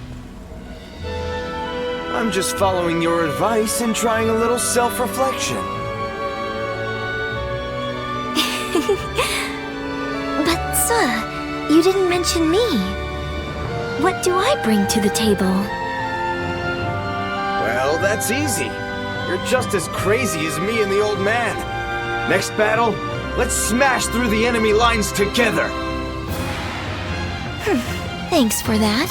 I'm just following your advice and trying a little self-reflection. But, sir, you didn't mention me. What do I bring to the table? Well, that's easy. You're just as crazy as me and the old man. Next battle, let's smash through the enemy lines together. Thanks for that.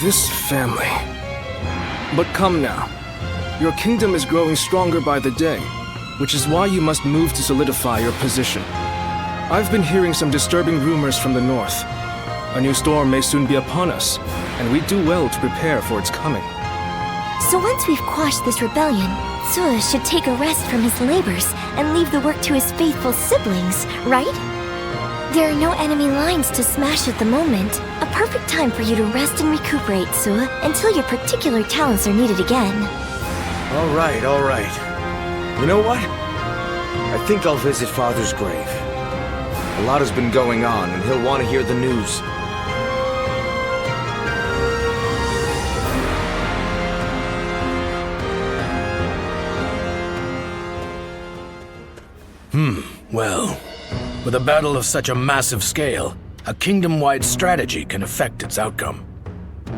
This family. But come now. Your kingdom is growing stronger by the day, which is why you must move to solidify your position. I've been hearing some disturbing rumors from the north. A new storm may soon be upon us, and we do well to prepare for its coming. So once we've quashed this rebellion, Ce should take a rest from his labors and leave the work to his faithful siblings, right? There are no enemy lines to smash at the moment. A perfect time for you to rest and recuperate, Ce, until your particular talents are needed again. All right. You know what? I think I'll visit Father's grave. A lot has been going on, and he'll want to hear the news. Well, with a battle of such a massive scale, a kingdom-wide strategy can affect its outcome.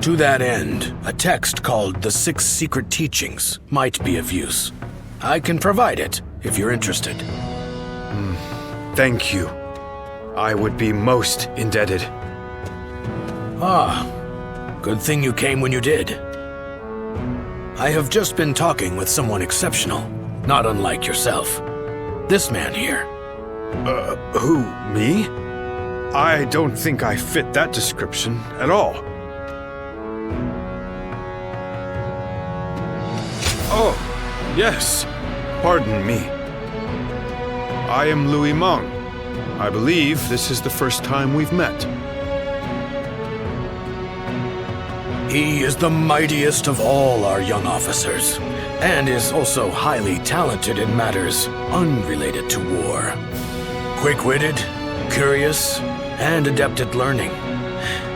To that end, a text called The Six Secret Teachings might be of use. I can provide it, if you're interested. Thank you. I would be most indebted. Ah, good thing you came when you did. I have just been talking with someone exceptional, not unlike yourself. This man here. Who, me? I don't think I fit that description at all. Oh, yes. Pardon me. I am Louis Meng. I believe this is the first time we've met. He is the mightiest of all our young officers, and is also highly talented in matters unrelated to war. Quick-witted, curious, and adept at learning.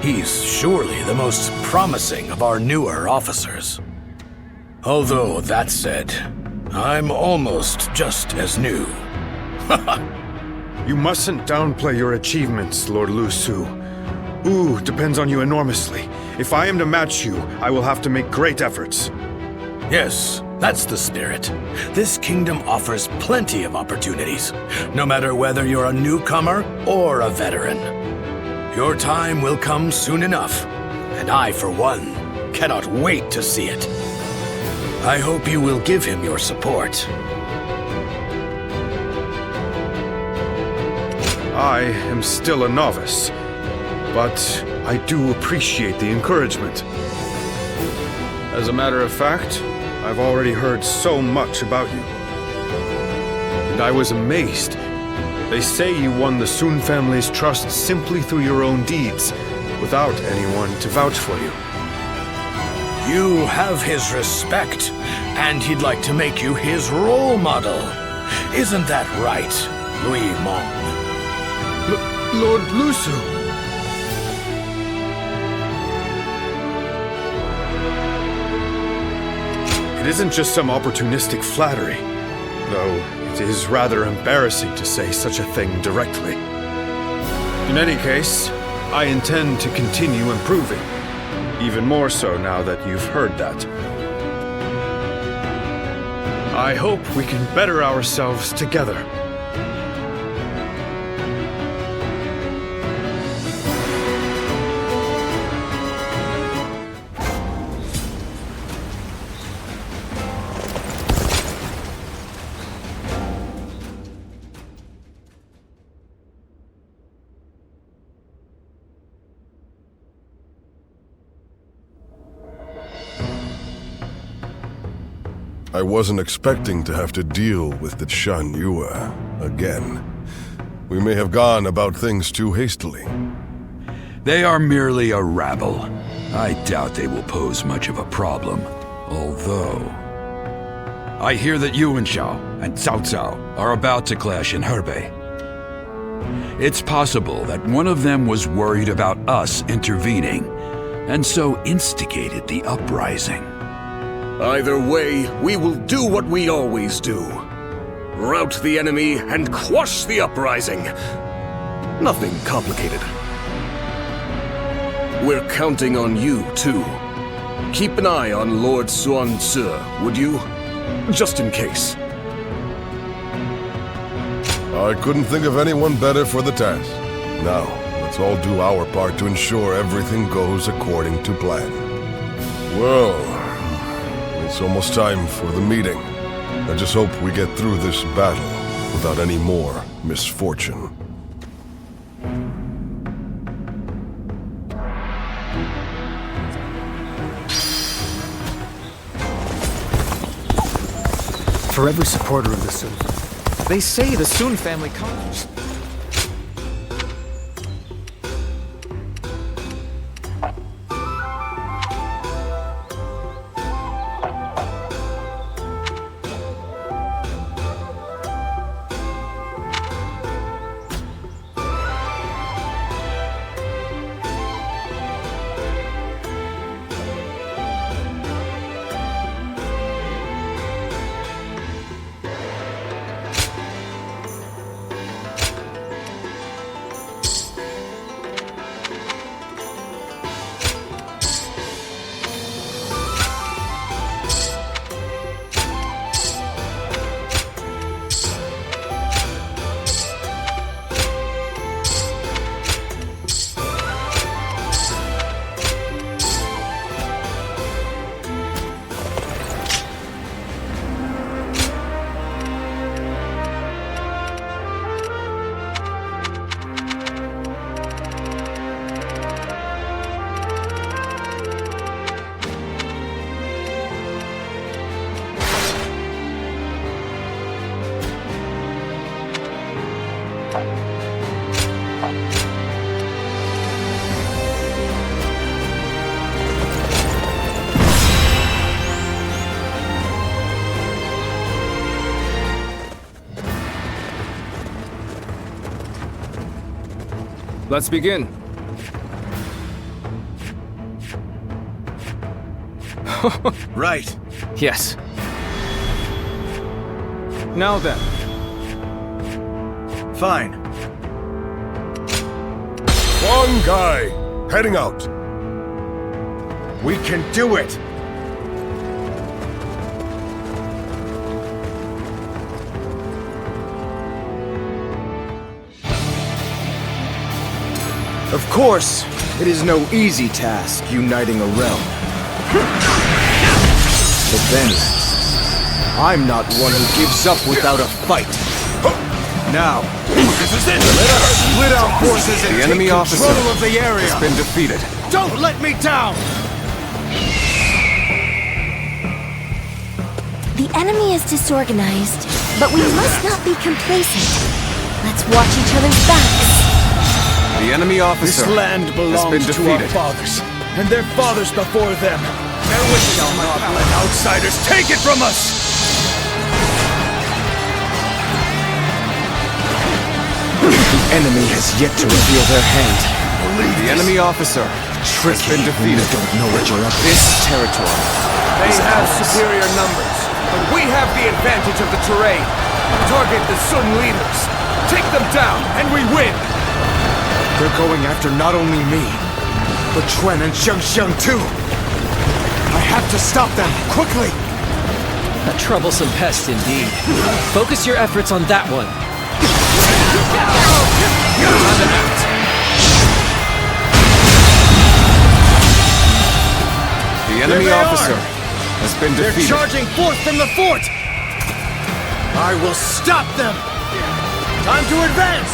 He's surely the most promising of our newer officers. Although, that said, I'm almost just as new. You mustn't downplay your achievements, Lord Lu Su. Wu depends on you enormously. If I am to match you, I will have to make great efforts. Yes, that's the spirit. This kingdom offers plenty of opportunities, no matter whether you're a newcomer or a veteran. Your time will come soon enough, and I, for one, cannot wait to see it. I hope you will give him your support. I am still a novice, but I do appreciate the encouragement. As a matter of fact, I've already heard so much about you. And I was amazed. They say you won the Sun family's trust simply through your own deeds, without anyone to vouch for you. You have his respect, and he'd like to make you his role model. Isn't that right, Louis Meng? Lord Lu Su! It isn't just some opportunistic flattery, though it is rather embarrassing to say such a thing directly. In any case, I intend to continue improving, even more so now that you've heard that. I hope we can better ourselves together. I wasn't expecting to have to deal with the Shan Yue again. We may have gone about things too hastily. They are merely a rabble. I doubt they will pose much of a problem. Although... I hear that Yuan Shao and Cao Cao are about to clash in Hebei. It's possible that one of them was worried about us intervening, and so instigated the uprising. Either way, we will do what we always do. Rout the enemy and quash the uprising. Nothing complicated. We're counting on you, too. Keep an eye on Lord Xuan Tzu, would you? Just in case. I couldn't think of anyone better for the task. Now, let's all do our part to ensure everything goes according to plan. Well... it's almost time for the meeting. I just hope we get through this battle without any more misfortune. For every supporter of the Sun, they say the Sun family conquers. Let's begin. Right. Yes. Now then. Fine. One guy, heading out. We can do it! Of course, it is no easy task uniting a realm. But then, I'm not one who gives up without a fight. Now, this is it! Let us split our forces and the enemy take officer control of the area! has been defeated. Don't let me down! The enemy is disorganized, but we must not be complacent. Let's watch each other's backs. The enemy officer This land belongs has been to defeated. our fathers, and their fathers before them. We shall not let outsiders take it from us! The enemy has yet to reveal their hand. The enemy officer Tricky has been defeated. Don't know what you're up This territory. They have superior numbers, but we have the advantage of the terrain. Target the Sun leaders. Take them down, and we win! They're going after not only me, but Quan and Xiangxiang too. I have to stop them, quickly! A troublesome pest indeed. Focus your efforts on that one. The enemy officer has been defeated. They're charging forth from the fort! I will stop them! Time to advance!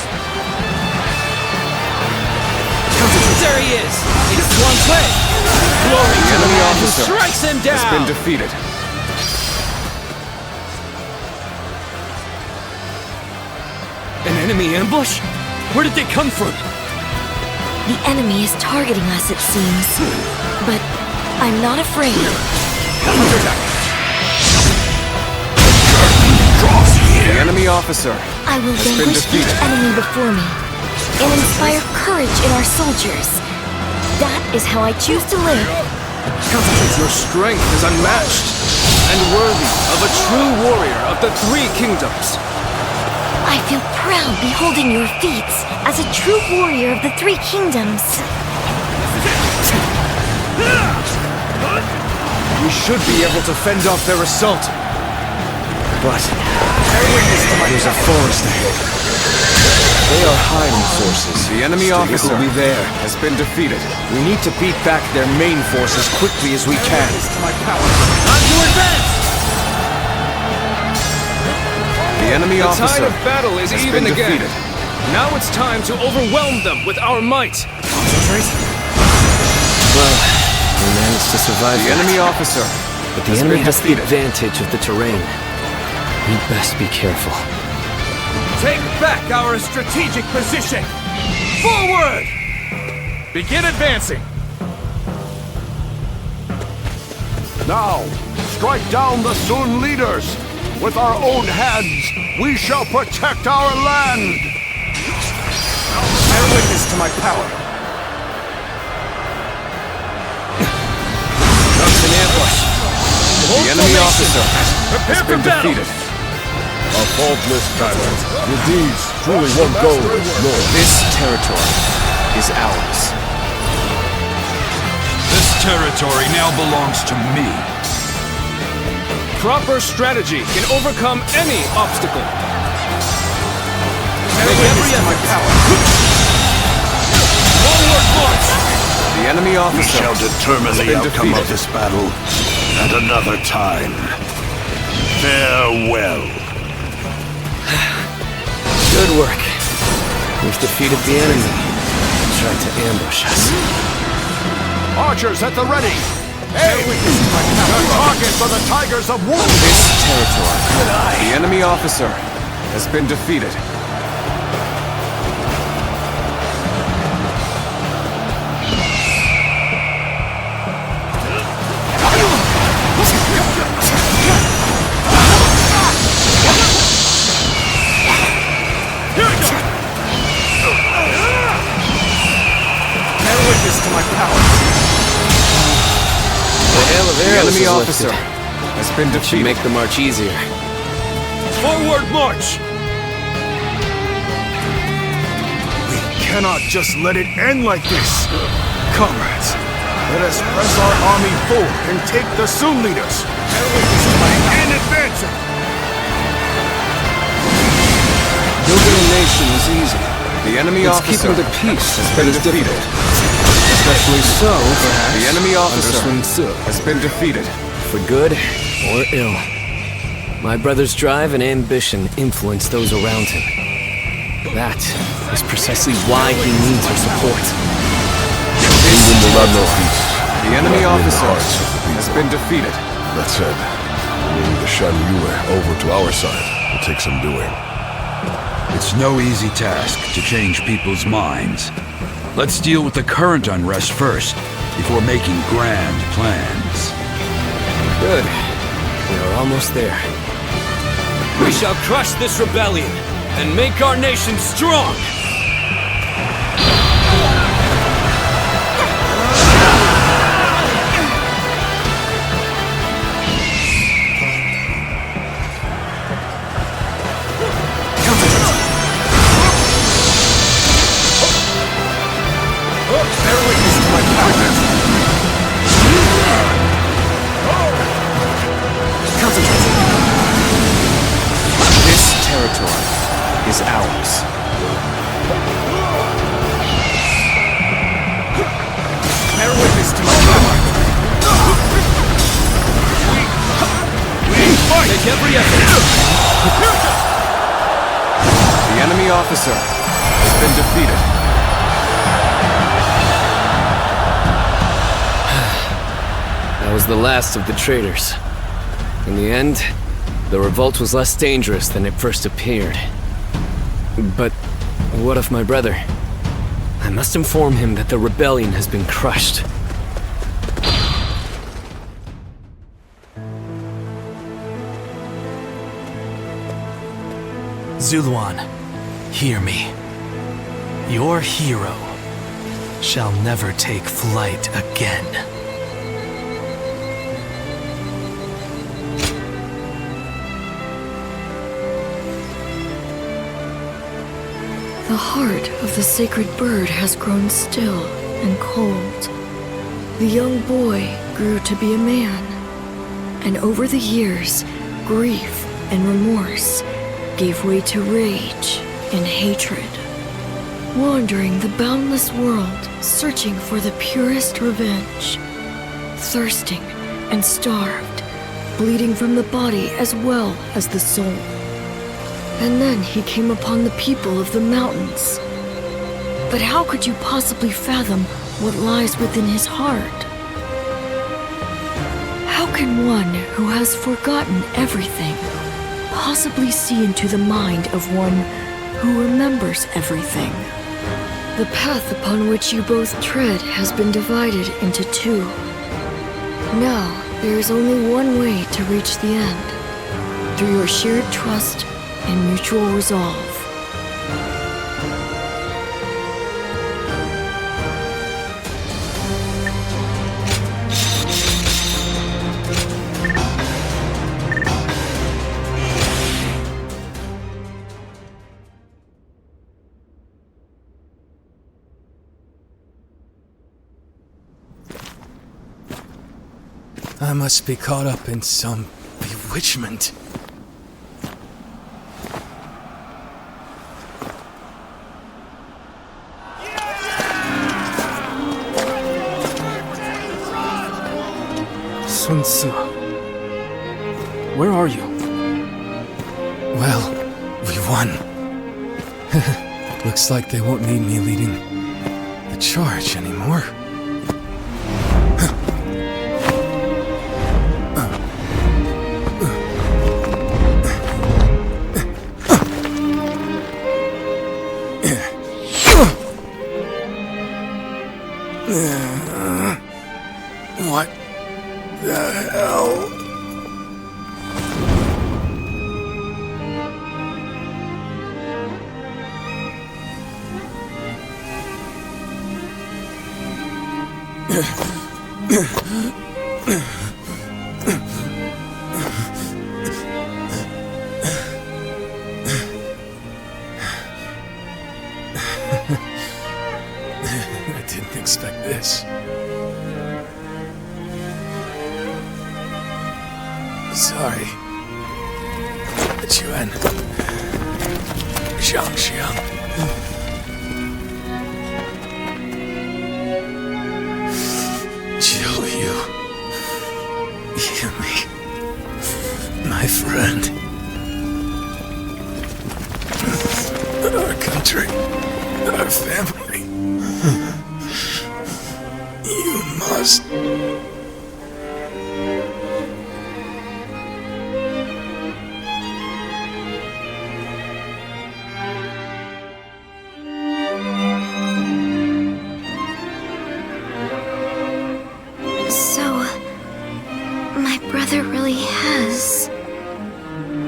There he is! It's one way! Glory to the man who strikes him down! Has been defeated. An enemy ambush? Where did they come from? The enemy is targeting us, it seems. But I'm not afraid. The enemy officer I will has been vanquish each defeated. enemy before me and inspire courage in our soldiers. That is how I choose to live. Your strength is unmatched and worthy of a true warrior of the Three Kingdoms. I feel proud beholding your feats as a true warrior of the Three Kingdoms. We should be able to fend off their assault. But there's a forest ahead. They are hiding forces. The enemy officer will be there. has been defeated. We need to beat back their main force as quickly as we can. Time to advance! The enemy The officer tide of battle is has even been again. defeated. Now it's time to overwhelm them with our might. Well, we managed to survive The that. enemy officer But the has enemy been has the defeated. advantage of the terrain. We'd best be careful. Take back our strategic position! Forward! Begin advancing! Now, strike down the Sun leaders! With our own hands, we shall protect our land! Bear witness to my power. Comes an ambush. The enemy officer has been defeated. A faultless battle. Your deeds truly won't go unnoticed. This territory is ours. This territory now belongs to me. Proper strategy can overcome any obstacle. Make every effort. Forward march! The enemy We officer shall determine has the been outcome defeated. of this battle at another time. Farewell. Good work. We've defeated the enemy. Tried to ambush us. Archers at the ready! Aim! The targets are the Tigers of War! This territory. The enemy officer has been defeated. Bear witness to my power. The hail of The arrows enemy is officer lifted. has been Should defeated. make the march easier. Forward march! We cannot just let it end like this. Comrades, let us press our army forward and take the Sun leaders. And advancing! Building a nation is easy. The enemy It's officer keeping the peace has that been is defeated. difficult. Especially so, perhaps, The enemy officer under Sun Tzu. has been defeated. For good or ill. My brother's drive and ambition influence those around him. That is precisely why he needs our support. England will have no peace. The enemy Not in the officer hearts of the people. has been defeated. That said, bringing the Shan Yue over to our side will take some doing. It's no easy task to change people's minds. Let's deal with the current unrest first, before making grand plans. Good. We are almost there. We shall crush this rebellion and make our nation strong! is ours. Bear witness to my power. We fight! Take every effort! The enemy officer has been defeated. That was the last of the traitors. In the end, the revolt was less dangerous than it first appeared. But what of my brother? I must inform him that the rebellion has been crushed. Zuluan, hear me. Your hero shall never take flight again. The heart of the sacred bird has grown still and cold. The young boy grew to be a man, and over the years, grief and remorse gave way to rage and hatred. Wandering the boundless world, searching for the purest revenge. Thirsting and starved, bleeding from the body as well as the soul. And then he came upon the people of the mountains. But how could you possibly fathom what lies within his heart? How can one who has forgotten everything possibly see into the mind of one who remembers everything? The path upon which you both tread has been divided into two. Now, there is only one way to reach the end, through your shared trust and mutual resolve. I must be caught up in some bewitchment. Sun Tzu, where are you? Well, we won. Looks like they won't need me leading the charge anymore. What the hell? I didn't expect this. Sorry. Yuan. Xiang. Yu. Yumi. My friend. Our country. Our family. You must...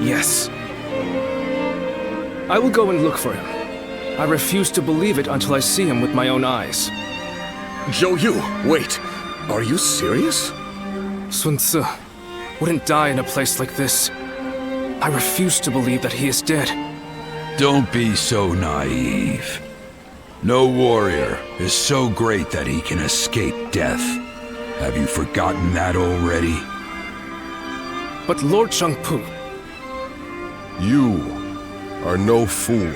Yes. I will go and look for him. I refuse to believe it until I see him with my own eyes. Zhou Yu, wait. Are you serious? Sun Tzu wouldn't die in a place like this. I refuse to believe that he is dead. Don't be so naive. No warrior is so great that he can escape death. Have you forgotten that already? But Lord Changpu... You are no fool,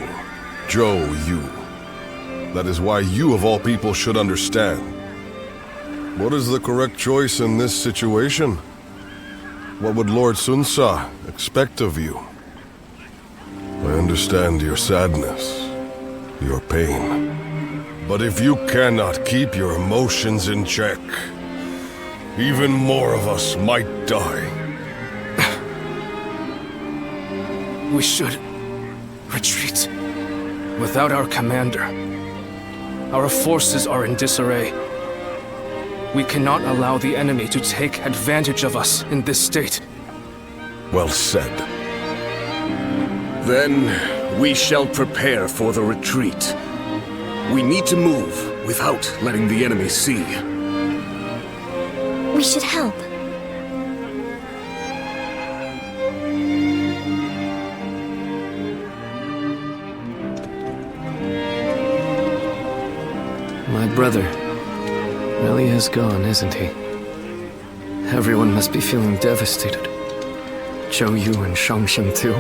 Zhou Yu. That is why you of all people should understand. What is the correct choice in this situation? What would Lord Sun Ce expect of you? I understand your sadness, your pain. But if you cannot keep your emotions in check, even more of us might die. We should retreat. Without our commander, our forces are in disarray. We cannot allow the enemy to take advantage of us in this state. Well said. Then we shall prepare for the retreat. We need to move without letting the enemy see. We should help. My brother really is gone, isn't he? Everyone must be feeling devastated. Zhou Yu and Shangxing too.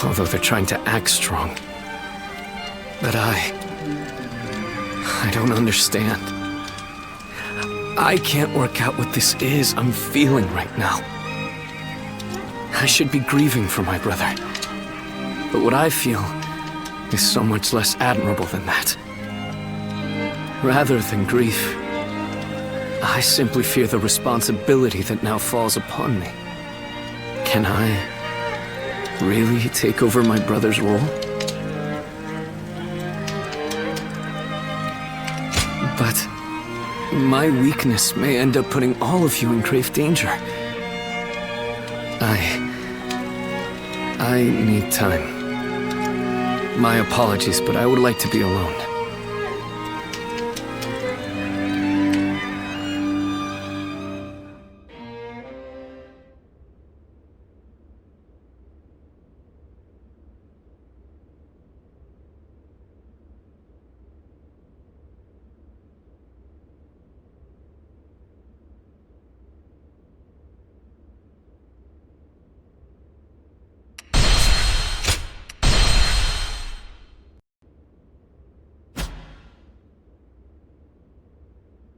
Although they're trying to act strong. But I don't understand. I can't work out what this is I'm feeling right now. I should be grieving for my brother. But what I feel is so much less admirable than that. Rather than grief, I simply fear the responsibility that now falls upon me. Can I really take over my brother's role? But my weakness may end up putting all of you in grave danger. I need time. My apologies, but I would like to be alone.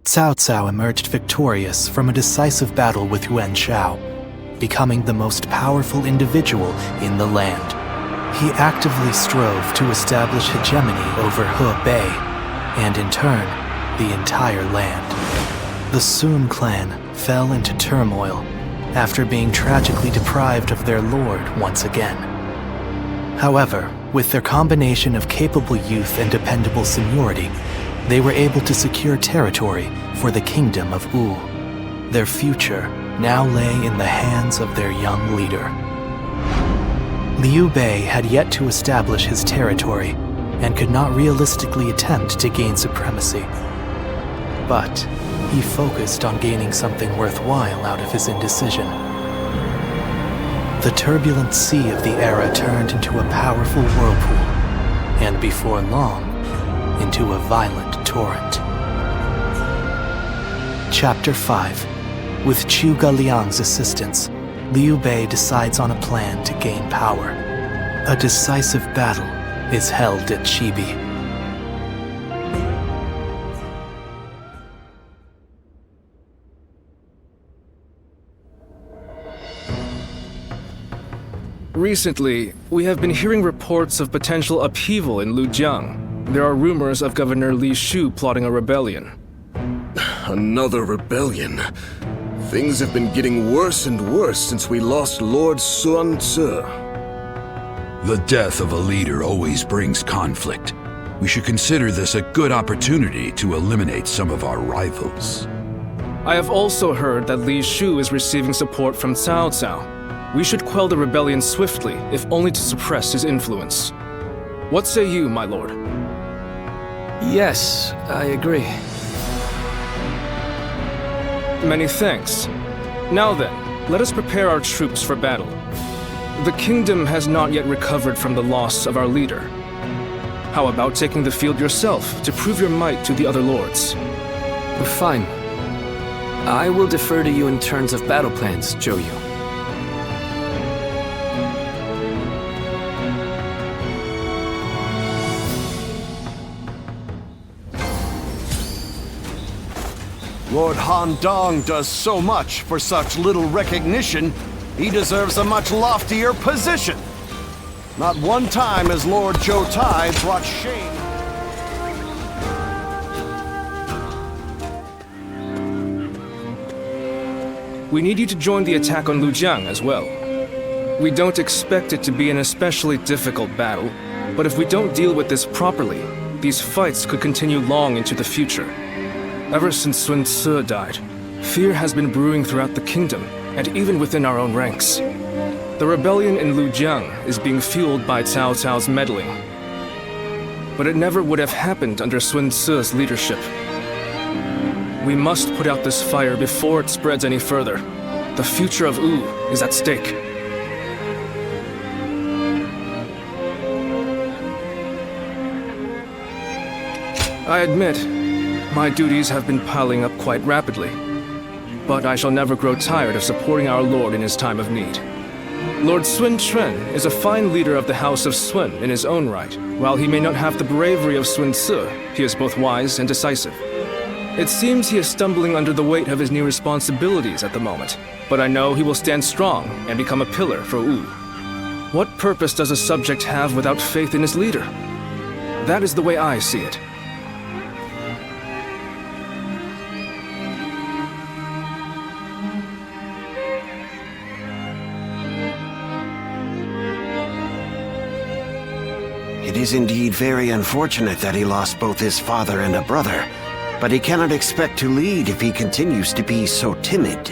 Cao Cao emerged victorious from a decisive battle with Yuan Shao, becoming the most powerful individual in the land. He actively strove to establish hegemony over Hebei, and in turn, the entire land. The Sun clan fell into turmoil after being tragically deprived of their lord once again. However, with their combination of capable youth and dependable seniority, they were able to secure territory for the kingdom of Wu. Their future now lay in the hands of their young leader. Liu Bei had yet to establish his territory and could not realistically attempt to gain supremacy. But he focused on gaining something worthwhile out of his indecision. The turbulent sea of the era turned into a powerful whirlpool, and before long, into a violent torrent. Chapter 5. With Zhuge Liang's assistance, Liu Bei decides on a plan to gain power. A decisive battle is held at Chibi. Recently, we have been hearing reports of potential upheaval in Lujiang. There are rumors of Governor Li Shu plotting a rebellion. Another rebellion? Things have been getting worse and worse since we lost Lord Sun Ce. The death of a leader always brings conflict. We should consider this a good opportunity to eliminate some of our rivals. I have also heard that Li Shu is receiving support from Cao Cao. We should quell the rebellion swiftly, if only to suppress his influence. What say you, my lord? Yes, I agree. Many thanks. Now then, let us prepare our troops for battle. The kingdom has not yet recovered from the loss of our leader. How about taking the field yourself to prove your might to the other lords? Fine. I will defer to you in terms of battle plans, Zhou Yu. Lord Han Dong does so much for such little recognition, he deserves a much loftier position. Not one time has Lord Zhou Tai brought shame. We need you to join the attack on Lujiang as well. We don't expect it to be an especially difficult battle, but if we don't deal with this properly, these fights could continue long into the future. Ever since Sun Ce died, fear has been brewing throughout the kingdom, and even within our own ranks. The rebellion in Lujiang is being fueled by Cao Cao's meddling. But it never would have happened under Sun Ce's leadership. We must put out this fire before it spreads any further. The future of Wu is at stake. I admit, my duties have been piling up quite rapidly. But I shall never grow tired of supporting our lord in his time of need. Lord Sun Quan is a fine leader of the House of Sun in his own right. While he may not have the bravery of Sun Ce, he is both wise and decisive. It seems he is stumbling under the weight of his new responsibilities at the moment, but I know he will stand strong and become a pillar for Wu. What purpose does a subject have without faith in his leader? That is the way I see it. It is indeed very unfortunate that he lost both his father and a brother, but he cannot expect to lead if he continues to be so timid.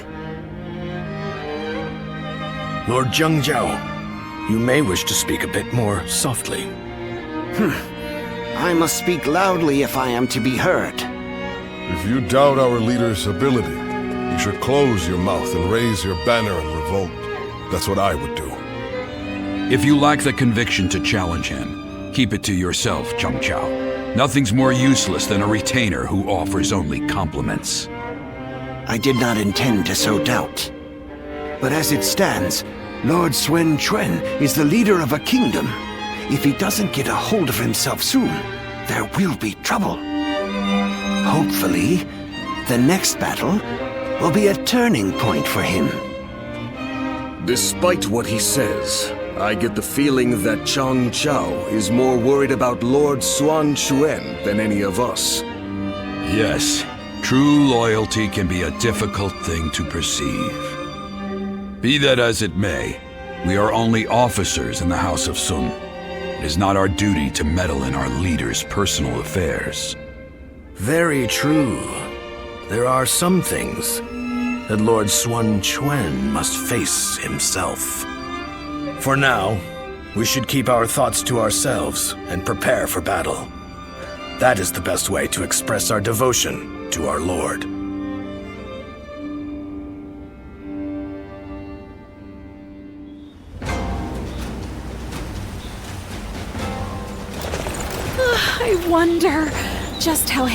Lord Zhengjiao, you may wish to speak a bit more softly. I must speak loudly if I am to be heard. If you doubt our leader's ability, you should close your mouth and raise your banner in revolt. That's what I would do. If you lack the conviction to challenge him, keep it to yourself, Zheng Zhao. Nothing's more useless than a retainer who offers only compliments. I did not intend to sow doubt. But as it stands, Lord Sun Quan is the leader of a kingdom. If he doesn't get a hold of himself soon, there will be trouble. Hopefully, the next battle will be a turning point for him. Despite what he says, I get the feeling that Zhang Zhao is more worried about Lord Sun Quan than any of us. Yes, true loyalty can be a difficult thing to perceive. Be that as it may, we are only officers in the House of Sun. It is not our duty to meddle in our leader's personal affairs. Very true. There are some things that Lord Sun Quan must face himself. For now, we should keep our thoughts to ourselves and prepare for battle. That is the best way to express our devotion to our lord. I wonder just how